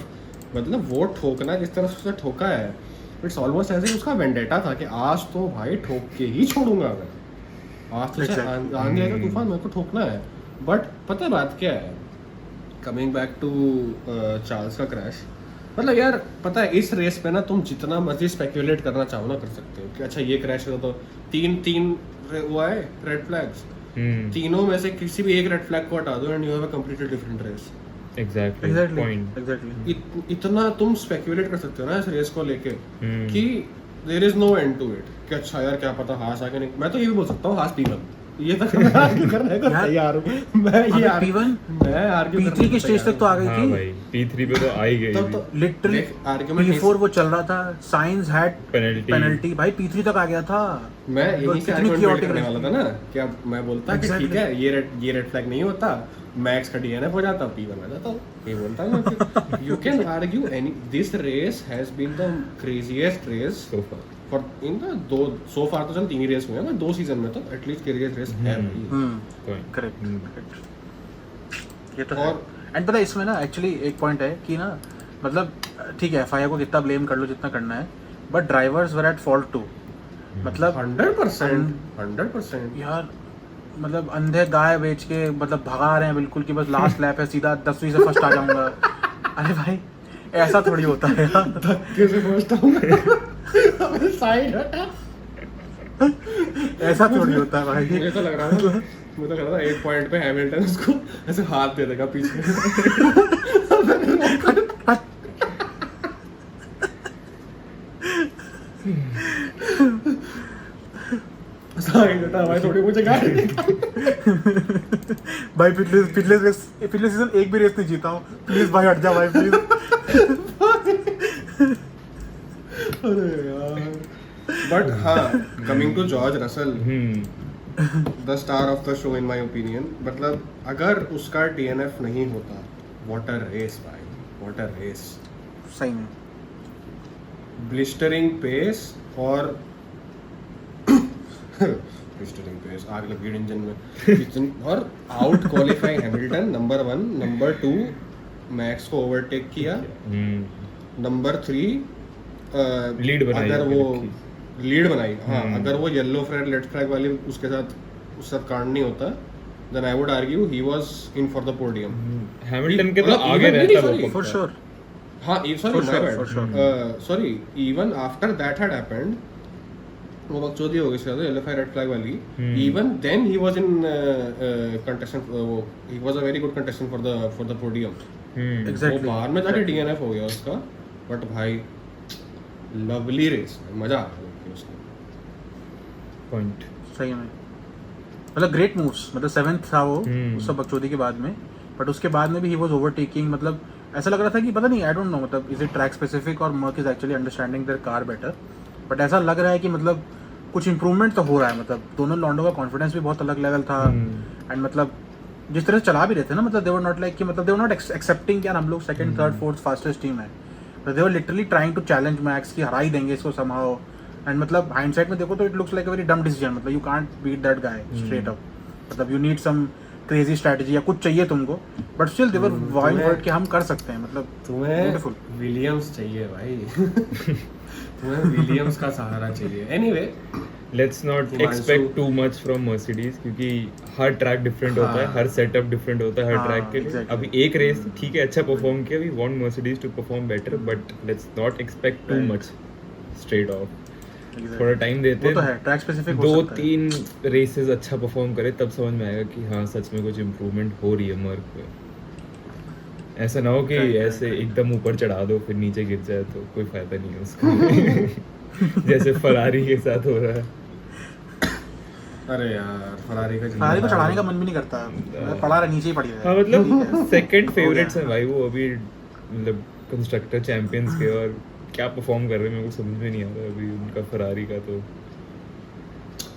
B: मतलब वो ठोकना जिस तरह से उसने ठोका है, इट्स ऑलमोस्ट ऐसे उसका वेंडेटा था कि आज तो भाई ठोक के ही छोड़ूंगा मैं, आज तो
A: Exactly.
B: आंधी आएगा तूफान, मेरे को ठोकना है। बट पता है बात क्या है, कमिंग बैक टू चार्ल्स का क्रैश, मतलब यार पता है इस रेस पे ना तुम जितना मर्जी स्पेक्यूलेट करना चाहो ना कर सकते हो कि अच्छा ये क्रैश हुआ तो तीन हुआ है रेड फ्लैग्स, तीनों में से किसी भी एक रेड फ्लैग को हटा दो and you have a completely different race.
C: Exactly point
A: exactly
B: इतना तुम स्पेक्यूलेट कर सकते हो ना इस रेस को लेके कि there is no end to it कि अच्छा यार क्या पता हास आगे नहीं, मैं तो ये भी बोल सकता हूँ हास P1, ये तक आर्ग्यू करने को तैयार हूँ मैं, ये
A: P1
B: मैं आर्ग्यू
A: P3 की स्टेज तक तो आ गई
C: हाँ
A: थी
C: भाई P3 पे तो आ ही गई
B: तब
C: थी।
B: तो
A: लिटरली।
B: आर्गुमेंट
A: P4 वो चल रहा था, साइंस हैड
C: Penalty.
A: पेनल्टी, भाई P3 तक आ गया था।
B: मैं
A: तो
B: यही से
A: कितनी
B: आर्गुमेंट
A: chaotic
B: करने
A: race
B: वाला था ना कि अब मैं बोलता कि
A: Exactly.
B: ठीक है ये रेड फ्लैग नहीं होता, मैक्स का DNF हो जाता, P1 आ जाता, ये बोलता मैं। You can argue any, this race has been the craziest race
C: So far.
B: For in the two so फार तो चल 3 ही रेस हुए हैं, बट 2 सीजन में तो एटलीस्ट क्रेजीएस्ट रेस है भाई।
C: Point.
A: ये तो है।
B: और-
A: एंड पता है इसमें ना एक्चुअली एक पॉइंट है कि ना मतलब ठीक है FIA को कितना ब्लेम कर लो जितना करना है, but drivers were at fault too. मतलब
B: 100%
A: यार मतलब अंधे गाय बेच के मतलब भगा रहे हैं बिल्कुल कि बस लास्ट लैप है, सीधा 10वीं से फर्स्ट आ जाऊंगा। अरे भाई ऐसा थोड़ी होता है यार।
B: धक्के से पहुंचता हूं मैं, साइड हटा।
A: ऐसा थोड़ी होता है भाई।
B: मुझे तो लग रहा था मुझे तो लग रहा था एक पॉइंट पे हैमिल्टन उसको ऐसे हाथ दे देगा पीछे। साइड हटा भाई, थोड़ी मुझे गाड़ी।
A: भाई पिछले सीजन एक भी रेस नहीं जीता हूँ, प्लीज भाई हट जा भाई प्लीज।
B: अरे यार बट हाँ, coming to George Russell, the star of the show in my opinion, मतलब अगर उसका DNF नहीं होता, व्हाट अ रेस भाई, व्हाट अ रेस,
A: सही में
B: ब्लिस्टरिंग पेस और ब्लिस्टरिंग पेस, आग लगी इंजन में और out qualify Hamilton number 1, number 2 Max को ओवरटेक किया, नंबर 3
C: लीड बनाई
B: अगर वो
C: रखी।
B: लीड बनाई, हाँ अगर वो येलो फ्लैग रेड फ्लैग वाली उसके साथ कांड नहीं होता, then I would argue he was in for the podium.
C: Hamilton के तो
B: मतलब
C: आगे
B: even-
C: रहता
B: sorry,
C: वो
A: फॉर श्योर।
B: हाँ
A: For sure.
B: Sorry even after that had happened, वो बकचोदी हो गई शायद येलो फ्लैग रेड फ्लैग वाली, even then he was in contestant, he was a very good contestant for the podium. वो
A: एग्जैक्टली
B: बाहर में जाके DNF हो गया उसका, बट भाई लवली रेस, मजा आ गया उसको।
C: पॉइंट।
A: सही में मतलब ग्रेट मूव्स, मतलब 7th था वो उस सब बकचोदी के बाद में, बट उसके बाद में भी ही वाज ओवरटेकिंग। मतलब ऐसा लग रहा था कि पता नहीं, आई डोंट नो, मतलब इज इट ट्रैक स्पेसिफिक और Merc is actually understanding their car better, but ऐसा लग रहा है कि मतलब कुछ इंप्रूवमेंट तो हो रहा है। मतलब दोनों लॉन्डो का कॉन्फिडेंस भी बहुत अलग लेवल था, एंड मतलब जिस तरह से चला भी रहे थे ना, मतलब दे वर नॉट लाइक कि मतलब दे वर नॉट एक्सेप्टिंग कि यार हम लोग 2nd 3rd 4th fastest team है, but they were literally trying to challenge Max कि हरा ही देंगे इसको समहाउ। एंड मतलब हाइंडसाइट में देखो तो it looks like a very dumb decision, मतलब you can't beat that guy straight up, मतलब you need some crazy strategy या कुछ चाहिए तुमको, but still they were vying word कि हम कर सकते हैं। मतलब
B: तुम्हें
A: ब्यूटीफुल
B: विलियम्स चाहिए भाई। तुम्हें विलियम्स का सहारा चाहिए। Anyway
C: let's not
B: Himanshu-
C: expect too much from Mercedes, क्योंकि हर ट्रैक डिफरेंट होता है,
B: हाँ।
C: हर सेटअप डिफरेंट होता है हर
A: हाँ,
C: ट्रैक के लिए।
A: exactly.
C: अभी एक रेस ठीक है अच्छा परफॉर्म किया, we want Mercedes to perform better, but let's not expect to
B: Right.
C: Much straight off. थोड़ा टाइम देते
A: वो तो है, ट्रैक स्पेसिफिक हो सकता है।
C: 2-3 रेसेस अच्छा परफॉर्म करे तब समझ में आएगा कि हाँ सच में कुछ इम्प्रूवमेंट हो रही है मर्क पे। ऐसा ना हो कि
A: Right, right,
C: ऐसे
A: right.
C: एकदम ऊपर चढ़ा दो फिर नीचे गिर जाए तो कोई फायदा नहीं है उसका। जैसे फरारी के साथ हो रहा है।
B: अरे यार फरारी का
A: फरारी को चढ़ाने का मन भी नहीं करता, मैं पड़ा रहा नीचे ही पड़ी
C: हाँ
A: रहे।
C: मतलब सेकंड
A: हो
C: फेवरेट्स
A: गया।
C: हैं भाई वो अभी, मतलब कंस्ट्रक्टर चैंपियंस के, और क्या परफॉर्म कर रहे हैं मेरे को समझ में नहीं आ रहा अभी उनका फरारी का तो।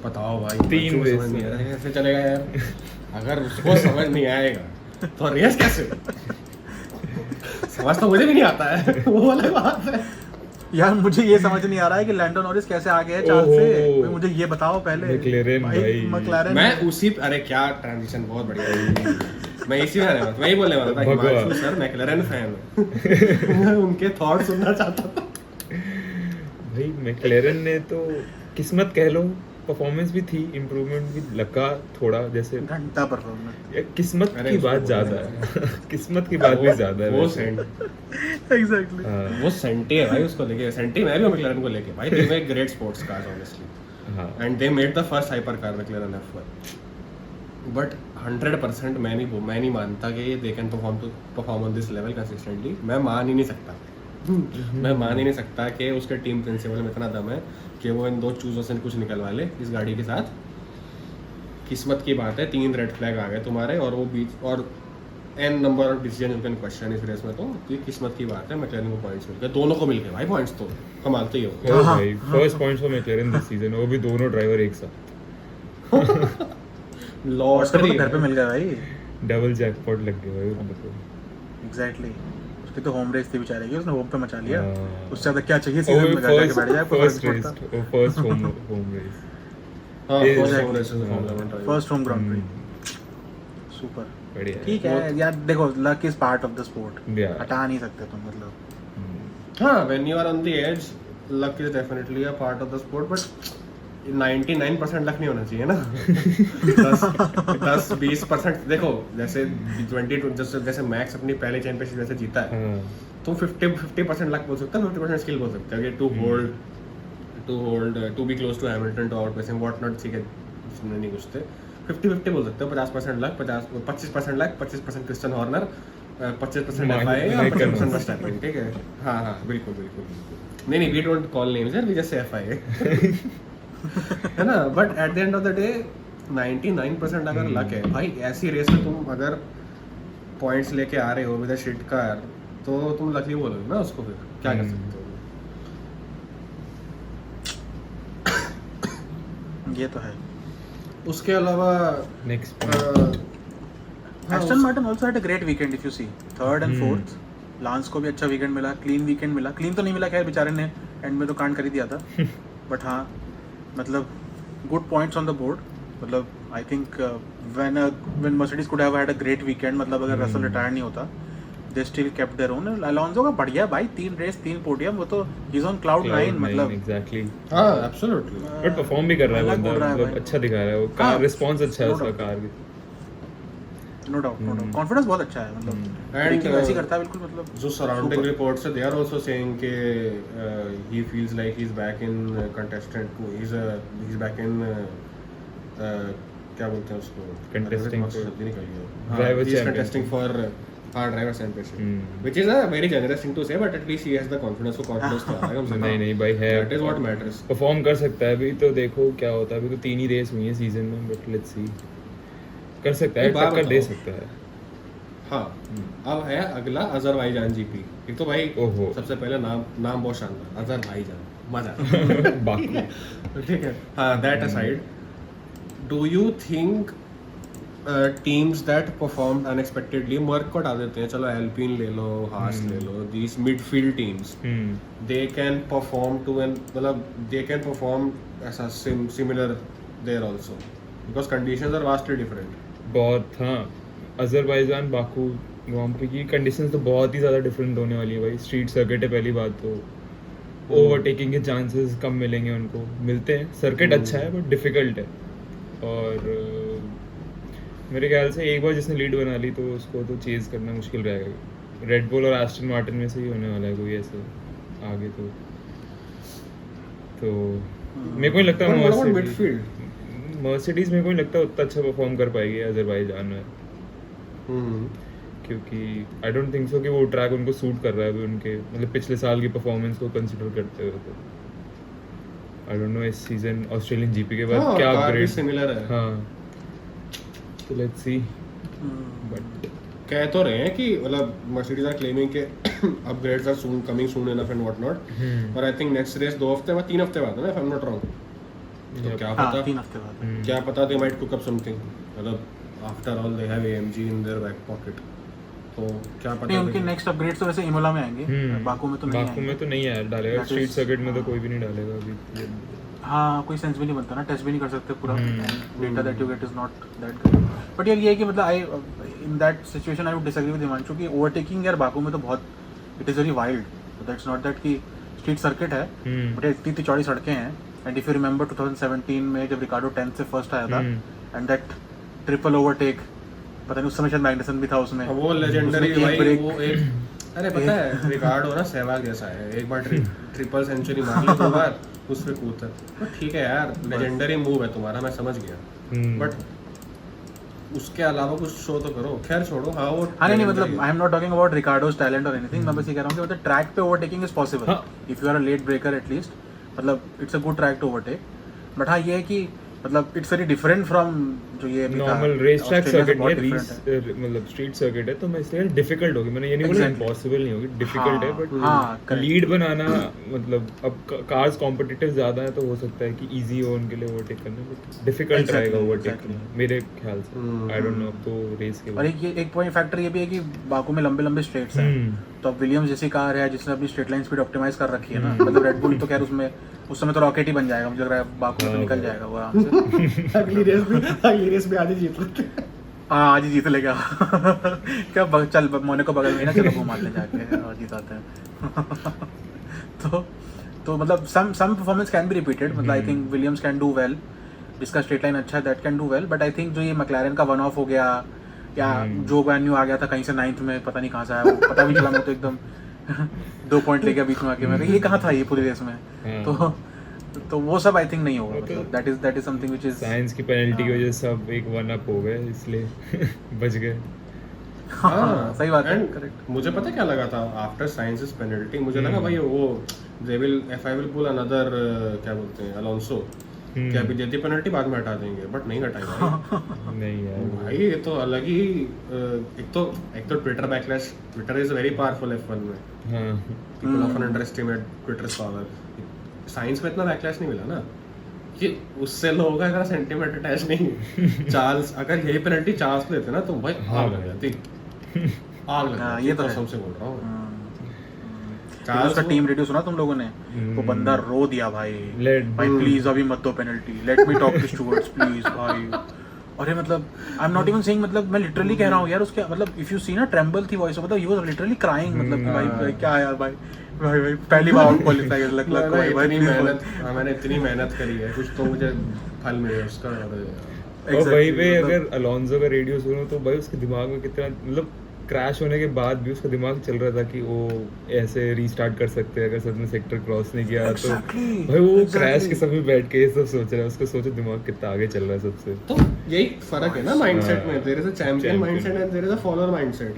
B: बताओ भाई,
C: 3
B: मुझे समझ
C: race
B: नहीं आ रहा है कैसे चलेगा यार। अगर उसको समझ नहीं आएगा तो रेस कैसे? समझ तो मुझे भी नहीं आता है, वो वाला बात है।
A: यार मुझे ये समझ नहीं आ रहा है कि लैंडो नॉरिस कैसे आ गया है चार्ल्स से।
C: ओहो।
A: भाई मुझे ये बताओ पहले।
C: McLaren भाई।
A: McLaren
B: मैं उसी, अरे क्या ट्रांजिशन, बहुत बढ़िया है। मैं इसी में आने वाला था, मैं ही बोलने वाला था,
C: भगवान।
B: हिमांशु सर मैकलैरेन फैन है। मैं उनके थॉट सुनना चाहता था।
C: भाई मैकलेरन ने तो किस्मत कह लो, परफॉर्मेंस भी थी, इम्प्रूवमेंट भी लगा थोड़ा, जैसे
A: घंटा परफॉर्मेंस।
C: ये किस्मत
B: अरे
C: की
B: उसको
C: बात
B: बोलने
C: ज्यादा
B: वाला।
C: है। किस्मत की बात भी ज्यादा है
B: वो
C: वैसे।
B: सेंट
A: एग्जैक्टली।
C: हाँ,
B: वो सेंटी है भाई, उसको लेके सेंटी, मैं भी हूं मैकलैरेन को लेके भाई। They make great sports cars honestly,
C: हाँ।
B: And they made the first hypercar McLaren F1, but 100% मैं नहीं मानता कि they can perform on this level consistently. मैं मान ही नहीं सकता, मैं मान ही नहीं सकता कि उसके टीम प्रिंसिपल में इतना दम है कि वो इन 2 चूजों से कुछ निकलवा ले इस गाड़ी के साथ। किस्मत की बात है, 3 रेड फ्लैग आ गए तुम्हारे, और वो बीच और n number of decision you can question इस रेस में। तो ये किस्मत की बात है, मैकलैरेन को पॉइंट्स मिल गए, दोनों को मिल गए भाई पॉइंट्स, तो कमाल तो ये हो।
C: ओ भाई, first points for McLaren this season, वो भी दोनों ड्राइवर एक साथ।
A: ऑस्कर को
B: लॉटरी
A: तो घर पे मिल गया भाई।
C: डबल जैकपॉट लग गया भाई उसको तो।
A: एग्जैक्टली। उसकी तो होम रेस थी बेचारे की, उसने होम पे मचा लिया।
C: हाँ।
A: उससे ज्यादा क्या चाहिए
C: ओ,
A: सीजन में, घर जाके बैठ जाए, कोई
C: फर्स्ट
A: फर्क
C: रेस,
A: नहीं पड़ता।
C: वो फर्स्ट होम रेस।
B: हाँ,
C: ये-
B: first
A: Exactly.
B: Home race Formula 1 driver.
A: First home ground
C: hmm,
A: प्री। सुपर।
C: बढ़िया है।
A: ठीक है यार, देखो luck is part of the sport,
C: Yeah.
A: हटा नहीं सकते तुम, मतलब
C: हम्म,
B: हाँ, when you are on the edge, luck is definitely a part of the sport, but 99% luck नहीं होना चाहिए ना। 10-20% देखो, जैसे 22 जैसे मैक्स अपनी पहले चैंपियनशिप जैसे जीता है,
C: हाँ,
B: तुम 50% लक बोल सकते हो, 50% स्किल बोल सकते हो कि to be close to Hamilton, to outpacing what not, ठीक है, उसमें नहीं कुछ थे। 50-50 बोल सकते हो, 50% luck, 25% luck, 25% Christian Horner, 25% FIA और 25% वर्स्टैपेन, ठीक है। हाँ हाँ, बिल्कुल बिल्कुल। नहीं, वी डोंट कॉल नेम्स यार, वी जस्ट से FIA। है ना, but at the end of the day 99% अगर लक है भाई, ऐसी रेस में तुम अगर पॉइंट्स लेके आ रहे हो विद अ शिट कार, तो तुम लकी बोलोगे ना उसको, फिर क्या कर सकते हो।
A: ये तो है।
B: उसके अलावा
C: next
A: Aston Martin also had a great weekend if you see, third and fourth. Lance को भी अच्छा वीकेंड मिला, क्लीन वीकेंड मिला। क्लीन तो नहीं मिला खैर, बेचारे ने एंड में तो कांड कर ही दिया था। बट हाँ, मतलब good points on the board. मतलब I think when Mercedes could have had a great weekend, मतलब अगर रसल रिटायर नहीं होता, they still kept their own. Alonso का बढ़िया भाई, 3 रेस 3 पोडियम, वो तो ही इज ऑन क्लाउड 9 मतलब।
C: एग्जैक्टली,
B: हाँ, एब्सोल्युटली।
C: बट परफॉर्म भी कर रहा है
A: अलग
C: बंदा,
A: हो रहा है
C: मतलब
A: भाई।
C: अच्छा दिखा रहा है वो,
A: हाँ,
C: कार रिस्पांस अच्छा है
A: no
C: उसका
A: doubt.
C: कार की।
A: No doubt, no doubt, confidence बहुत अच्छा है, मतलब
B: And,
A: ब्रेकिंग ऐसी करता है बिल्कुल, मतलब
B: जो सराउंडिंग
A: super.
B: रिपोर्ट्स है, दे आर आल्सो सेइंग कि he feels like he is back in contestant, he is back in क्या बोलते हैं उसको,
C: Contesting for-
B: शब्द निकल गया।
C: Driver
B: he is
C: championship.
B: Contesting for driver championship,
C: Hmm.
B: Which is a very generous thing to say, but at least he has the confidence, को confidence तो आएगा हमसे।
C: नहीं नहीं भाई है,
B: that is what matters.
C: Perform कर सकता है। अभी तो देखो क्या होता है, अभी तो 3 ही रेस हुई है सीजन में, बट लेट्स सी, कर सकता है,
B: एक बात
C: टक्कर दे
B: बताओ।
C: सकता है।
B: हाँ, अब है अगला अजरबैजान जीपी। एक तो भाई
C: ओहो।
B: सबसे पहले नाम बहुत शानदार, अजरबैजान, मजा।
C: बाकी
B: ठीक है, हाँ, that aside, do you think teams that perform unexpectedly, Merc को हटा देते हैं, चलो एल्पिन ले लो, हास ले लो, these midfield teams, they can perform to an, मतलब दे कैन परफॉर्म ऐसा similar there also, because conditions are vastly different.
C: बहुत, हाँ, अजरबैजान बाकू वहाँ पे की कंडीशंस तो बहुत ही ज़्यादा डिफरेंट होने वाली है भाई। स्ट्रीट सर्किट है पहली बात तो, ओवरटेकिंग के चांसेस कम मिलेंगे उनको, मिलते हैं, सर्किट अच्छा है बट डिफिकल्ट है। और मेरे ख्याल से एक बार जिसने लीड बना ली तो उसको तो चेज करना मुश्किल रहेगा। रेड बुल और एस्टन मार्टिन में से ही होने वाला है कोई ऐसे आगे तो मेरे को नहीं लगता मर्सिडीज मेरे को नहीं लगता उतना अच्छा परफॉर्म कर पाएगी अजरबैजान में, क्योंकि आई डोंट थिंक सो कि वो ट्रैक उनको सूट कर रहा है अभी उनके, मतलब पिछले साल की परफॉर्मेंस को कंसीडर करते हुए। तो आई डोंट नो इस सीजन ऑस्ट्रेलियन जीपी के बाद क्या अपग्रेड
B: सिमिलर है।
C: हाँ, तो लेट्स सी, बट
B: कह तो रहे हैं कि मतलब मर्सिडीज आर क्लेमिंग के upgrades are soon coming soon enough and what not, और आई थिंक नेक्स्ट रेस 2 हफ्ते बाद 3 हफ्ते बाद है ना, if I am not wrong. तो क्या
A: हाँ
B: पता
A: 3 हफ्ते बाद
B: क्या पता they might cook up something, मतलब after all they have AMG in their back pocket, तो क्या
A: नहीं
B: पता
A: उनके नेक्स्ट अपग्रेड तो वैसे इमोला में आएंगे, बाकू में तो नहीं
C: बाकू में
A: आएंगे।
C: तो नहीं आया डालेगा,
A: That
C: स्ट्रीट
A: is-
C: सर्किट में तो कोई भी नहीं डालेगा अभी।
A: हाँ कोई सेंस भी नहीं बनता ना, टेस्ट भी नहीं कर सकते पूरा, data that you get is not that good. But यार ये है कि मतलब I in that situation I would disagree with Himanshu कि ओवरटेकिंग यार बाकू में तो बहुत it is very wild, that's not that कि स्ट्रीट सर्किट है बट इतनी इतनी चौड़ी सड़कें हैं। एंड इफ यू रिमेंबर 2017 में जब रिकार्डो 10th से फर्स्ट आया था एंड दैट ट्रिपल ओवरटेक, पता नहीं उस समय शायद मैग्नेसन भी था उसमें,
B: वो लेजेंडरी
A: उसमें एक
B: भाई,
A: break-
B: वो एक अरे पता है रिकार्डो ना सहवाग जैसा है, एक बार ट्रिपल सेंचुरी मार ली, 2 बार उस पे कूदता है। ठीक है यार, लेजेंडरी मूव है तुम्हारा, मैं समझ गया, बट उसके अलावा कुछ शो तो करो। खैर छोड़ो, हाँ वो
A: हाँ नहीं
B: legendary
A: मतलब
B: है।
A: I am not talking about Ricciardo's talent और एनीथिंग, मैं बस ये कह रहा हूँ कि मतलब ट्रैक पे overtaking is possible if you are a late braker at least, मतलब it's a good track to overtake. But हाँ ये है कि मतलब इट्स वेरी डिफरेंट फ्रॉम जो ये अभी था,
C: नॉर्मल रेस ट्रैक
A: ऑस्ट्रेलिया से
C: सर्किट
A: बहुत
C: में
A: different है।
C: मतलब स्ट्रीट सर्किट है तो मैं इसलिए डिफिकल्ट होगी, मैंने ये नहीं बोला
A: Exactly.
C: इम्पॉसिबल नहीं होगी, डिफिकल्ट है, बट
A: हाँ, correct.
C: लीड बनाना मतलब अब कार्स कॉम्पिटिटिव ज्यादा है तो हो सकता है कि इजी हो उनके लिए ओवरटेक करना, बट डिफिकल्ट
A: Exactly,
C: रहेगा ओवरटेक
A: exactly.
C: करना मेरे ख्याल से। आई डोंट नो, अब तो रेस के
A: और एक पॉइंट फैक्टर ये भी है कि बाकू में लंबे लंबे स्ट्रेट्स हैं, तो अब विलियम्स जैसी कार है जिसने अपनी स्ट्रेट लाइन स्पीड ऑप्टिमाइज कर रखी है ना, मतलब रेड बुल तो खैर उसमें उस समय तो रॉकेट ही बन जाएगा, मुझे लग रहा है बाकू में तो निकल जाएगा वो आराम से।
B: अगली रेस में आधी जीत लेते हैं।
A: हाँ आज ही जीत लेगा क्या चल मोने को बगल में ही ना, चलो वो मार ले जाके और जीताते हैं तो मतलब सम परफॉर्मेंस कैन बी रिपीटेड, मतलब I think Williams can do well, जिसका स्ट्रेट लाइन अच्छा है that can do well, but I think जो ये मैक्लारेन का वन ऑफ हो गया या जो वैन्यू आ गया था कहीं से 9th में, पता नहीं कहाँ से आया वो, पता भी चला, मैं तो एकदम 2 पॉइंट ले गया बीच में आके, मैं ये कहाँ था ये पूरी रेस में, तो वो सब आई थिंक नहीं होगा, मतलब that is something which is
C: science की पेनल्टी की वजह से सब एक वन अप हो गए इसलिए बच गए।
A: हाँ सही बात है,
B: And
A: करेक्ट।
B: मुझे पता क्या लगा था आफ्टर साइंसेस पेनल्टी, मुझे लगा भाई वो they will FI will pull another क्या बोलते हैं अलोंसो, क्या भी देती पेनल्टी बाद में हटा देंगे, बट नहीं हटाई भाई।
C: नहीं यार
B: भाई ये तो अलग ही एक तो Twitter backlash, Twitter is very powerful F1 में,
C: हाँ
B: people often underestimate Twitter's power. Sainz में इतना बैकलैश नहीं मिला ना कि उससे लोगों का इतना सेंटीमेंट अटैच नहीं। चार्ल्स अगर यही पेनल्टी चार्ल्स लेते ना तो भाई आग लग जाती, आग लग
A: हाँ,
B: जाती,
A: ये तो है।
B: कसम से बोल रहा हूँ।
A: चार्ल्स का टीम रेडियो सुना तुम लोगों ने, वो बंदा रो दिया भाई, भाई प्लीज अभी मत दो penalty, let me talk to stewards please भाई। अरे मतलब I am not even saying, मतलब मैं लिटरली कह रहा हूँ यार, उसके मतलब इफ यू सी ना ट्रेम्बल थी वॉइस, मतलब ही वाज लिटरली क्राइंग, मतलब कि भाई क्या यार भाई भाई पहली बार आउट क्वालिफाई लग लग भाई
B: इतनी
A: please
B: मेहनत, मैंने इतनी मेहनत करी है, कुछ तो मुझे फल मिले उसका। और
C: और वहीं पे अगर अलोंसो का रेडियो सुनो तो भाई उसके दिमाग में कितना, मतलब क्रैश होने के बाद भी उसका दिमाग चल रहा था कि वो ऐसे रीस्टार्ट कर सकते हैं अगर सच में सेक्टर क्रॉस नहीं किया तो भाई वो क्रैश के समय बैठ के ये सब सोच रहा है, उसका सोचो दिमाग कितना आगे चल रहा है सबसे।
B: तो यही फर्क है ना माइंडसेट में, there is a champion mindset and there is a follower mindset.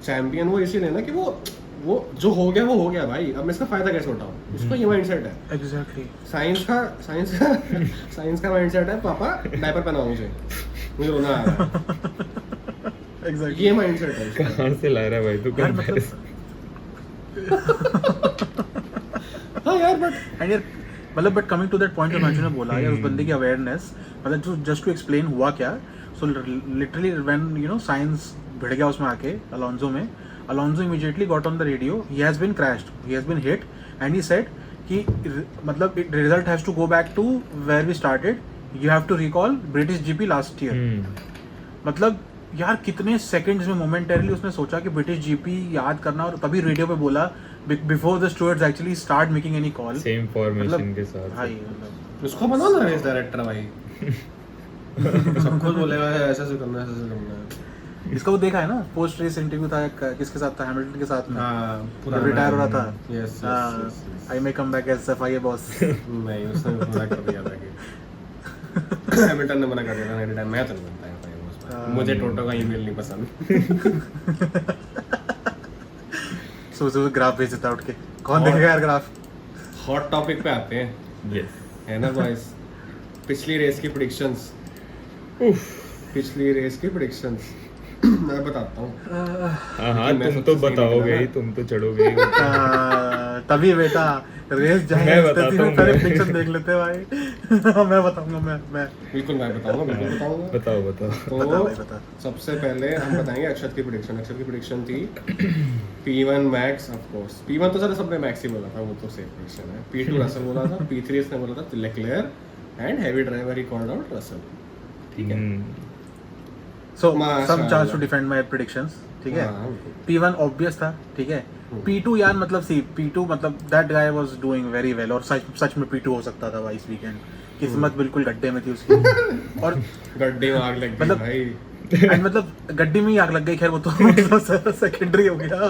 B: Champion वो इसीलिए ना कि वो जो हो गया भाई, अब मैं इसका फायदा कैसे उठाऊं, उसका ये माइंडसेट है।
A: एग्जैक्टली
B: साइंस का माइंडसेट है पापा डायपर पहनाओ मुझे रोना आ रहा है,
A: एग्जैक्टली
B: ये माइंडसेट है इसका।
C: कहाँ से ला रहा है भाई तू
A: यार
C: कंपैरिजन?
B: हाँ यार बट
A: एंड यार मतलब but coming to that point जो मैंने बोला यार, उस बंदे की अवेयरनेस, मतलब जस्ट टू एक्सप्लेन हुआ क्या, so literally when you know Sainz भिड़ गया उसमें आके अलोंसो में, Alonso immediately got on the radio, he has been crashed, he has been hit and he said कि मतलब result has to go back to where we started, you have to recall British GP last year. मतलब यार कितने seconds में momentarily उसने सोचा कि British GP याद करना, और तभी रेडियो पे बोला before the stewards actually start making any call,
C: same formation के साथ
A: भाई मतलब
B: उसको बनाओ ना रेस डायरेक्टर भाई, सब कुछ बोलेगा ऐसे से करना है, ऐसे से करना है।
A: इसका वो देखा है ना, पोस्ट रेस इंटरव्यू था किसके साथ था, हैमिल्टन के साथ में,
B: हाँ
A: जब रिटायर हो रहा था,
B: yes
A: I may come back as सफाई बॉस।
B: नहीं उसने मना कर दिया था कि हैमिल्टन ने मना कर दिया था एनी टाइम, मैं तो नहीं बनता है भाई बॉस, मुझे टोटो का ईमेल नहीं पसंद।
A: सो ग्राफ भेज देता उठ के, कौन देखेगा यार ग्राफ।
B: हॉट टॉपिक पे आते हैं,
C: यस
B: है ना बॉयज, पिछली रेस की प्रेडिक्शंस, पिछली रेस की प्रेडिक्शंस मैं बताता हूँ।
C: हाँ तुम तो बताओगे ही, तुम तो चढ़ोगे ही।
A: तभी बेटा रेस
C: मैं
A: जाएंगे
C: बताता हूँ,
A: पहले
C: मैं।
A: प्रेडिक्शन देख लेते हैं भाई मैं बताऊंगा मैं
B: बिल्कुल मैं बताऊंगा बिल्कुल बताऊंगा
C: बताओ बताओ
B: तो
A: बता भाई, बता।
B: सबसे पहले हम बताएंगे अक्षत की प्रिडिक्शन थी P1 max of course P1 तो सबने मैक्स ही बोला था, वो तो सेफ प्रिडिक्शन है। P2 रसल बोला था, P3 इसने बोला था Leclerc and heavy driver he called out Russell, ठीक है।
A: सो
B: माशाल्लाह।
A: Some chance to defend my predictions, ठीक है।
B: हाँ, बिल्कुल।
A: P1 ऑब्वियस था, ठीक है। P2 यार मतलब सी P2 मतलब that guy was doing very well, और सच में P2 हो सकता था भाई इस वीकेंड। किस्मत बिल्कुल गड्ढे में थी उसकी और
B: गड्ढे में आग लग गई
A: मतलब-
B: भाई।
A: एंड मतलब गड्ढे में ही आग लग गई, खैर वो तो सेकेंडरी हो गया,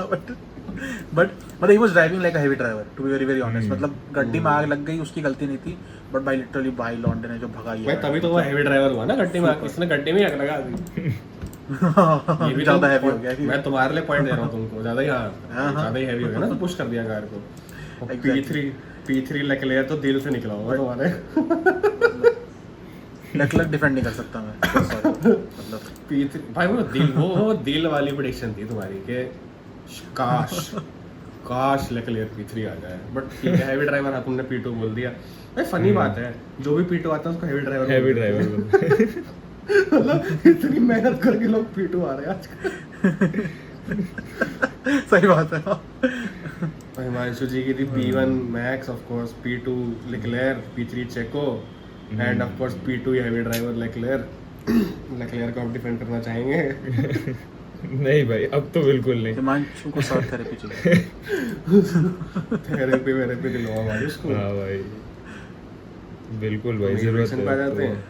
A: बट मतलब he was driving like a heavy driver to be very very honest. मतलब गड्ढे में आग लग गई, उसकी गलती नहीं थी, बट भाई लिटरली भाई लॉन्डे ने जो भगाई
B: भाई
A: है
B: तभी तो वो हैवी ड्राइवर हुआ ना, गड्ढे में इसने गड्ढे में ही आग लगा दी। ये भी
A: ज्यादा
B: तो
A: हैवी हो गया कि
B: मैं तुम्हारे लिए पॉइंट दे रहा हूँ तुमको, ज्यादा ही
A: हाँ, हाँ।
B: ज्यादा ही हैवी हो गया ना, तो पुश कर दिया कार को। और
A: Exactly.
B: P3 लेक्लेयर तो दिल से निकला होगा तुम्हारे।
A: लेक्लर्क डिफेंड नहीं कर सकता मैं sorry, मतलब
B: P3 भाई वो दिल वाली प्रेडिक्शन थी तुम्हारी कि काश लेक्लेयर P3 आ जाए, बट ठीक है हैवी ड्राइवर है, तुमने P2 बोल दिया। भाई फनी बात है, जो भी P2 आता है उसको हैवी ड्राइवर
C: हैवी ड्राइवर
B: मतलब इतनी मेहनत करके लोग P2 आ रहे हैं आजकल।
A: सही बात है।
B: हिमांशु जी की थी P1 max of course, P2 LeClair, P3 चेको end of course P2 heavy driver LeClair. LeClair को आप डिफेंड करना चाहेंगे?
C: नहीं भाई अब तो बिल्कुल नहीं।
A: हिमांशु को साथ थेरेपी चाहिए।
B: थेरेपी वेरेपी दिलवा भाई उसको।
C: हाँ भाई बिल्कुल भाई
B: मेरे
C: जरूरत
B: prediction पे आ जाते
C: है
B: हैं।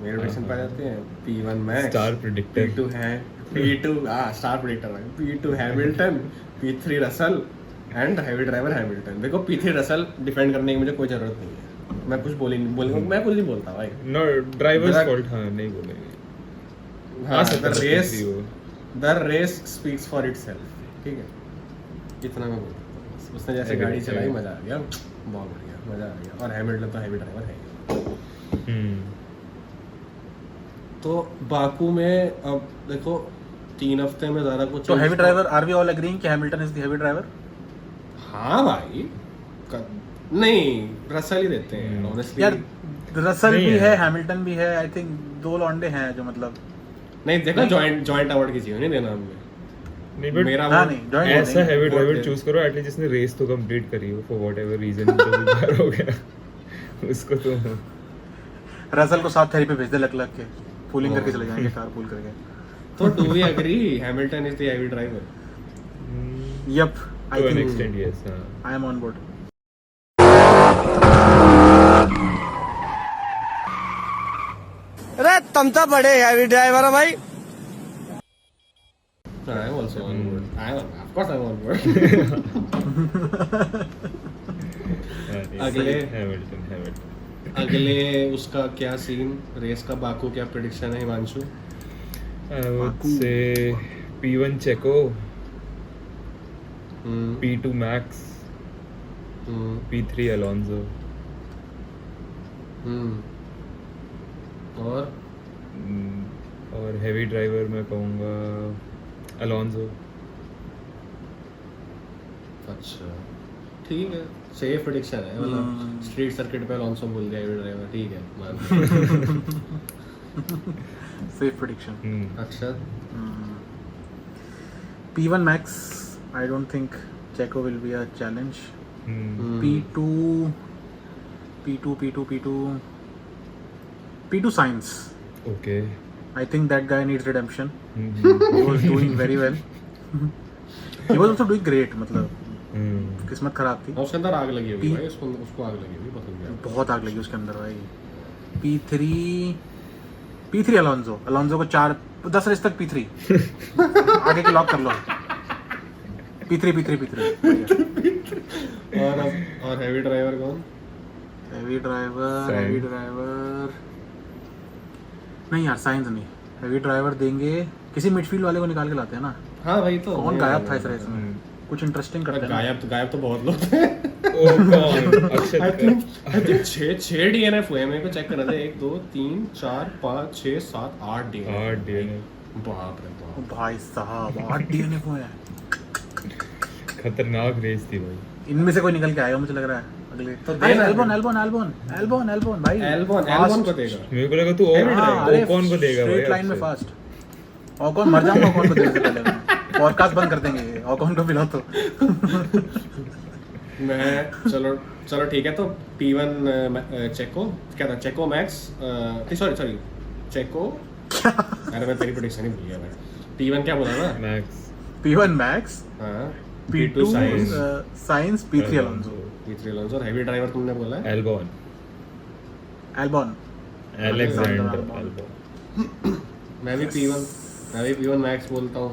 B: मेरे prediction पे आ जाते हैं P1 max,
C: star predictor
B: P2 है P2 स्टार प्रेडिक्टर है, P2 Hamilton, P3 Russell and heavy driver Hamilton. देखो P3 रसल डिफेंड करने की मुझे कोई जरूरत नहीं है, मैं कुछ बोलूंगा, मैं कुछ नहीं बोलता भाई।
C: नो ड्राइवर्स
B: मेरा-
C: फॉल्ट हाँ नहीं बोलेंगे।
B: हाँ,
C: सकता है
B: the race speaks for itself, ठीक है, इतना मैं बोलता हूँ बस। उसने जैसे
C: Agree,
B: गाड़ी चलाई
C: agree.
B: मजा आ गया, बहुत बढ़िया मजा आ गया। और हैमिल्टन तो हैवी ड्राइवर है।
C: हम्म
B: तो बाकू में अब देखो 3 हफ्ते में ज्यादा कुछ
A: तो heavy driver, are we all agreeing कि Hamilton is the heavy driver?
B: हाँ भाई नहीं रसल ही देते हैं ऑनेस्टली।
A: यार रसल
C: नहीं
A: भी
C: है।
A: है, हैमिल्टन भी है, आई थिंक दो लॉन्डे हैं जो मतलब
B: नहीं देखो जॉइंट अवार्ड किसी को नहीं देना हमने।
C: नहीं बट
B: मेरा
A: हाँ
B: वो-
A: नहीं joint
C: ऐसा
A: नहीं,
C: हैवी
B: बहुत
C: ड्राइवर
B: है।
C: चूज करो एटलीस्ट जिसने रेस तो कंप्लीट करी हो फॉर व्हाटएवर रीजन जो भी बाहर हो गया उसको तो
A: रसल को साथ थेरेपी भेज दे लग के, पूलिंग करके
B: हाँ।
A: चले जाएंगे, कार पूल करके।
B: तो do we agree Hamilton is the heavy driver?
A: Yup,
C: to
A: I
C: an
A: think
C: extent yes हां
A: आई एम ऑन बोर्ड।
D: अरे तुम तो बड़े हैवी ड्राइवर हो भाई।
B: I am also on board. Of course I'm on board. अगले-
C: Hamilton
B: अगले उसका क्या सीन, रेस का बाकू क्या प्रेडिक्शन है Himanshu?
C: I would say P1 चेको
B: हम्म,
C: P2 मैक्स
B: हम्म,
C: P3 अलोंसो
B: और
C: और हैवी ड्राइवर मैं कहूँगा अलोंसो।
B: अच्छा ठीक है, सेफ प्रेडिक्शन है, मतलब स्ट्रीट सर्किट पे अलॉन्सो बोल दिया हैवी ड्राइवर, ठीक है मान लिया।
A: Safe prediction.
B: अच्छा
A: P1 Max, I don't think Checo will be a challenge. P2 Sainz.
C: Okay
A: I think that guy needs redemption. He was doing very well. He was also doing great. मतलब किस्मत खराब थी,
B: उसके अंदर आग लगी होगी
A: P-
B: भाई, उसको आग लगी होगी पसंद गया।
A: बहुत आग लगी उसके अंदर भाई। P3 अलोंसो को 10 रेस तक P3 आगे के लॉक कर लो। P3
B: और हैवी ड्राइवर कौन?
A: Heavy driver
C: Sainz.
A: नहीं यार, साइंस नहीं, हैवी ड्राइवर देंगे किसी मिडफील्ड वाले को निकाल के लाते हैं ना।
B: हाँ भाई तो
A: कौन गायब था इस रेस में? कुछ इंटरेस्टिंग करते हैं ना।
B: गायब तो बहुत लोग थे।
C: ओ कौन अक्षत
B: I think 6 DNF हुए, मेरे को चेक करना था। 1 2 3 4 5 6 7 8 DNF।
C: 8 DNF
B: बाप रे बाप।
A: भाई साहब 8 DNF हुए हैं।
C: खतरनाक रेस थी भाई।
A: इनमें से कोई निकल के आएगा मुझे लग रहा है अगले
B: तो देना
A: एल्बोन
B: है।
A: एल्बोन एल्बोन एल्बोन एल्बोन भाई
B: एल्बोन को देगा।
C: मेरे को लगा तू ओकॉन को देगा भाई।
A: स्ट्रेट लाइन में फास्ट ओकॉन मर जाऊंगा ओकॉन को देने से पहले पॉडकास्ट बंद कर देंगे ओकॉन को पिलाओ तो
B: मैं चलो ठीक है तो P1 चेको क्या था चेको मैक्स सॉरी चेको अरे मैं तेरी प्रेडिक्शन ही भूल गया भाई P1 क्या बोला ना
C: मैक्स
A: P1 मैक्स
B: हाँ
A: P2
B: science
A: science P3 Alonso
B: P3 Alonso और हैवी ड्राइवर तुमने बोला है
C: Albon
A: Albon
C: Alexander
A: Albon.
C: Albon.
B: मैं भी P1 मैक्स बोलता हूँ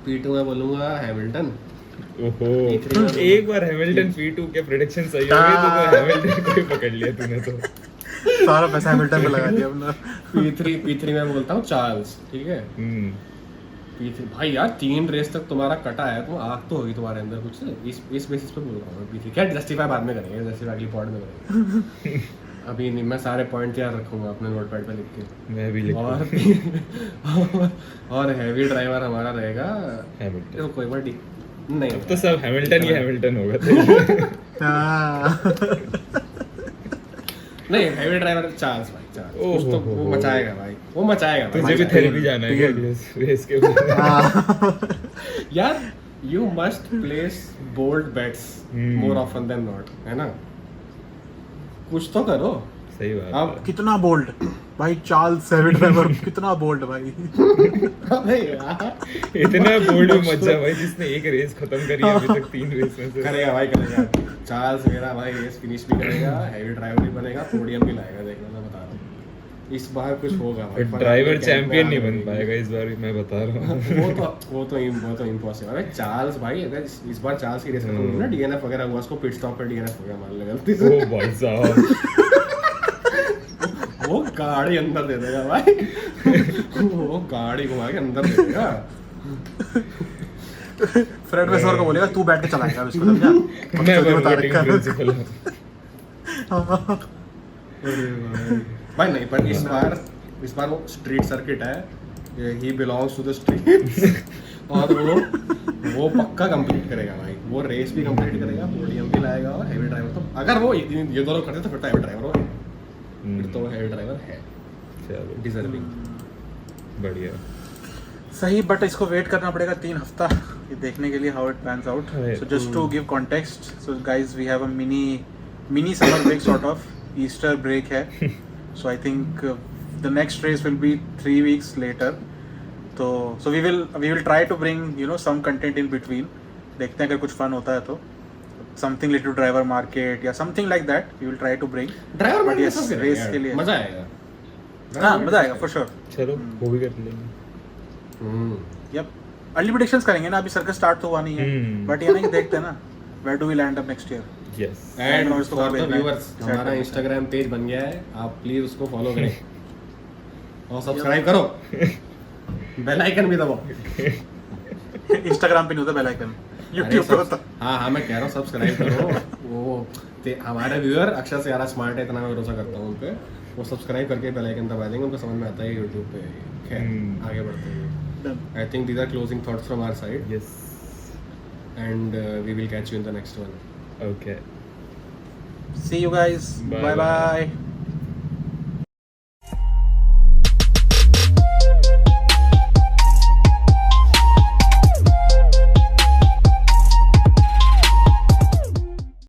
B: P2 में बोलूँगा हैमिल्टन
C: ओहो
B: P3
C: एक बार हैमिल्टन P2 के प्रेडिक्शन सही हो गए तो हैमिल्टन को ही पकड़ लिया तूने तो।
A: सारा पैसा हैमिल्टन पे लगा दिया अपना
B: P3 में बोलता हूँ चार्ल्स ठीक है P3 भाई यार 3 रेस तक तुम्हारा कटा है तो आग तो होगी तुम्हारे अंदर कुछ इस बेसिस पे बोल रहा हूँ P3 क्या जस्टिफाई बाद में करेंगे जस्टिफाई अगली पॉइंट में करेंगे अभी नहीं मैं सारे पॉइंट तैयार रखूंगा अपने नोटपैड पे लिख के
C: मैं भी
B: और और हैवी ड्राइवर हमारा रहेगा
C: हैमिल्टन।
B: देखो कोई बार नहीं
C: अब तो सब हैमिल्टन ही हैमिल्टन होगा तो।
B: नहीं हैवी ड्राइवर चार्ल्स भाई चार्ल्स
C: ओहो
B: कुछ तो
C: हो
B: वो
C: हो।
B: मचाएगा भाई वो मचाएगा भाई
C: तुझे भी थेरेपी जाना है क्या रेस के बाद?
B: यार you must place bold bets more often than not है ना कुछ तो करो
C: सही बात
B: अब
C: है।
A: कितना बोल्ड भाई चार्ल्स हैवी ड्राइवर कितना बोल्ड भाई
B: अबे यार
C: इतना बोल्ड मत जा भाई जिसने एक रेस खत्म करी है अभी तक 3 रेस में से।
B: करेगा भाई करेगा चार्ल्स मेरा भाई रेस फिनिश भी करेगा हैवी ड्राइवर भी बनेगा पोडियम भी लाएगा देखना मैं बता रहा हूँ इस बार कुछ होगा भाई
C: बट ड्राइवर चैंपियन नहीं बन पाएगा इस बार भी मैं बता रहा हूँ।
B: वो तो इम्पॉसिबल है चार्ल्स भाई अगर इस बार चार्ल्स की रेस खत्म हुई ना डीएनएफ वगैरह हुआ उसको पिट स्टॉप पे डीएनएफ हो गया मान ले गलती से
C: ओ भाई साहब
B: वो गाड़ी अंदर दे देगा भाई वो गाड़ी घुमा के अंदर दे देगा
A: फ्रेड वेस्टर को बोलेगा तू बैठ के चलाएगा इसको समझा
C: मैं
A: तुझे बता
C: टीम
A: रखा है।
C: प्रिंसिपल
B: भाई नहीं पर इस बार वो स्ट्रीट सर्किट है he belongs to the street और वो पक्का कंप्लीट करेगा भाई वो रेस भी कंप्लीट करेगा पोडियम भी लाएगा और हैवी ड्राइवर तो अगर वो ये दोनों करते तो फिर तो हैवी ड्राइवर होगा फिर तो हैवी ड्राइवर है
C: चलो
B: डिजर्विंग
C: बढ़िया।
A: सही बट इसको वेट करना पड़ेगा 3 हफ्ता ये देखने के लिए how it pans out
C: Right.
A: So just to give context so guys we have a mini summer break sort of Easter break है so I think the next race will be 3 weeks later तो so we will try to bring you know some content in between देखते हैं अगर कुछ fun होता है तो something related to driver market या something like that we will try to bring
B: driver
A: But
B: में
A: yes, race के लिए
B: मजा आएगा
A: हाँ मजा आएगा फॉर श्योर
C: चलो वो भी कर लेंगे।
A: यप अर्ली प्रेडिक्शंस करेंगे ना अभी सर्कस स्टार्ट तो हुआ नहीं है बट ये नहीं देखते हैं ना where do we land up next year
C: yes
B: and
A: और इसको
B: फॉर द
A: भेजना है।
B: व्यूअर्स हमारा इंस्टाग्राम पेज बन गया है आप प्लीज उसको फॉलो करें और सब्सक्राइब करो बेल आइकन भी दबाओ
A: इंस्टाग्राम पे नहीं होता बेल आइकन यूट्यूब पे होता
B: हाँ हाँ मैं कह रहा हूँ सब्सक्राइब करो वो हमारे व्यूअर अक्षर से ज़्यादा स्मार्ट है इतना मैं भरोसा करता हूँ उन पे वो सब्सक्राइब करके बेल आइकन दबा देंगे उनको समझ में आता है यूट्यूब पे खैर आगे बढ़ते हैं
A: Done.
B: I think these are closing thoughts from our side
C: yes
B: and we will catch you in the next one
C: okay
A: See you guys.
C: Bye
A: Bye
C: bye.
A: bye.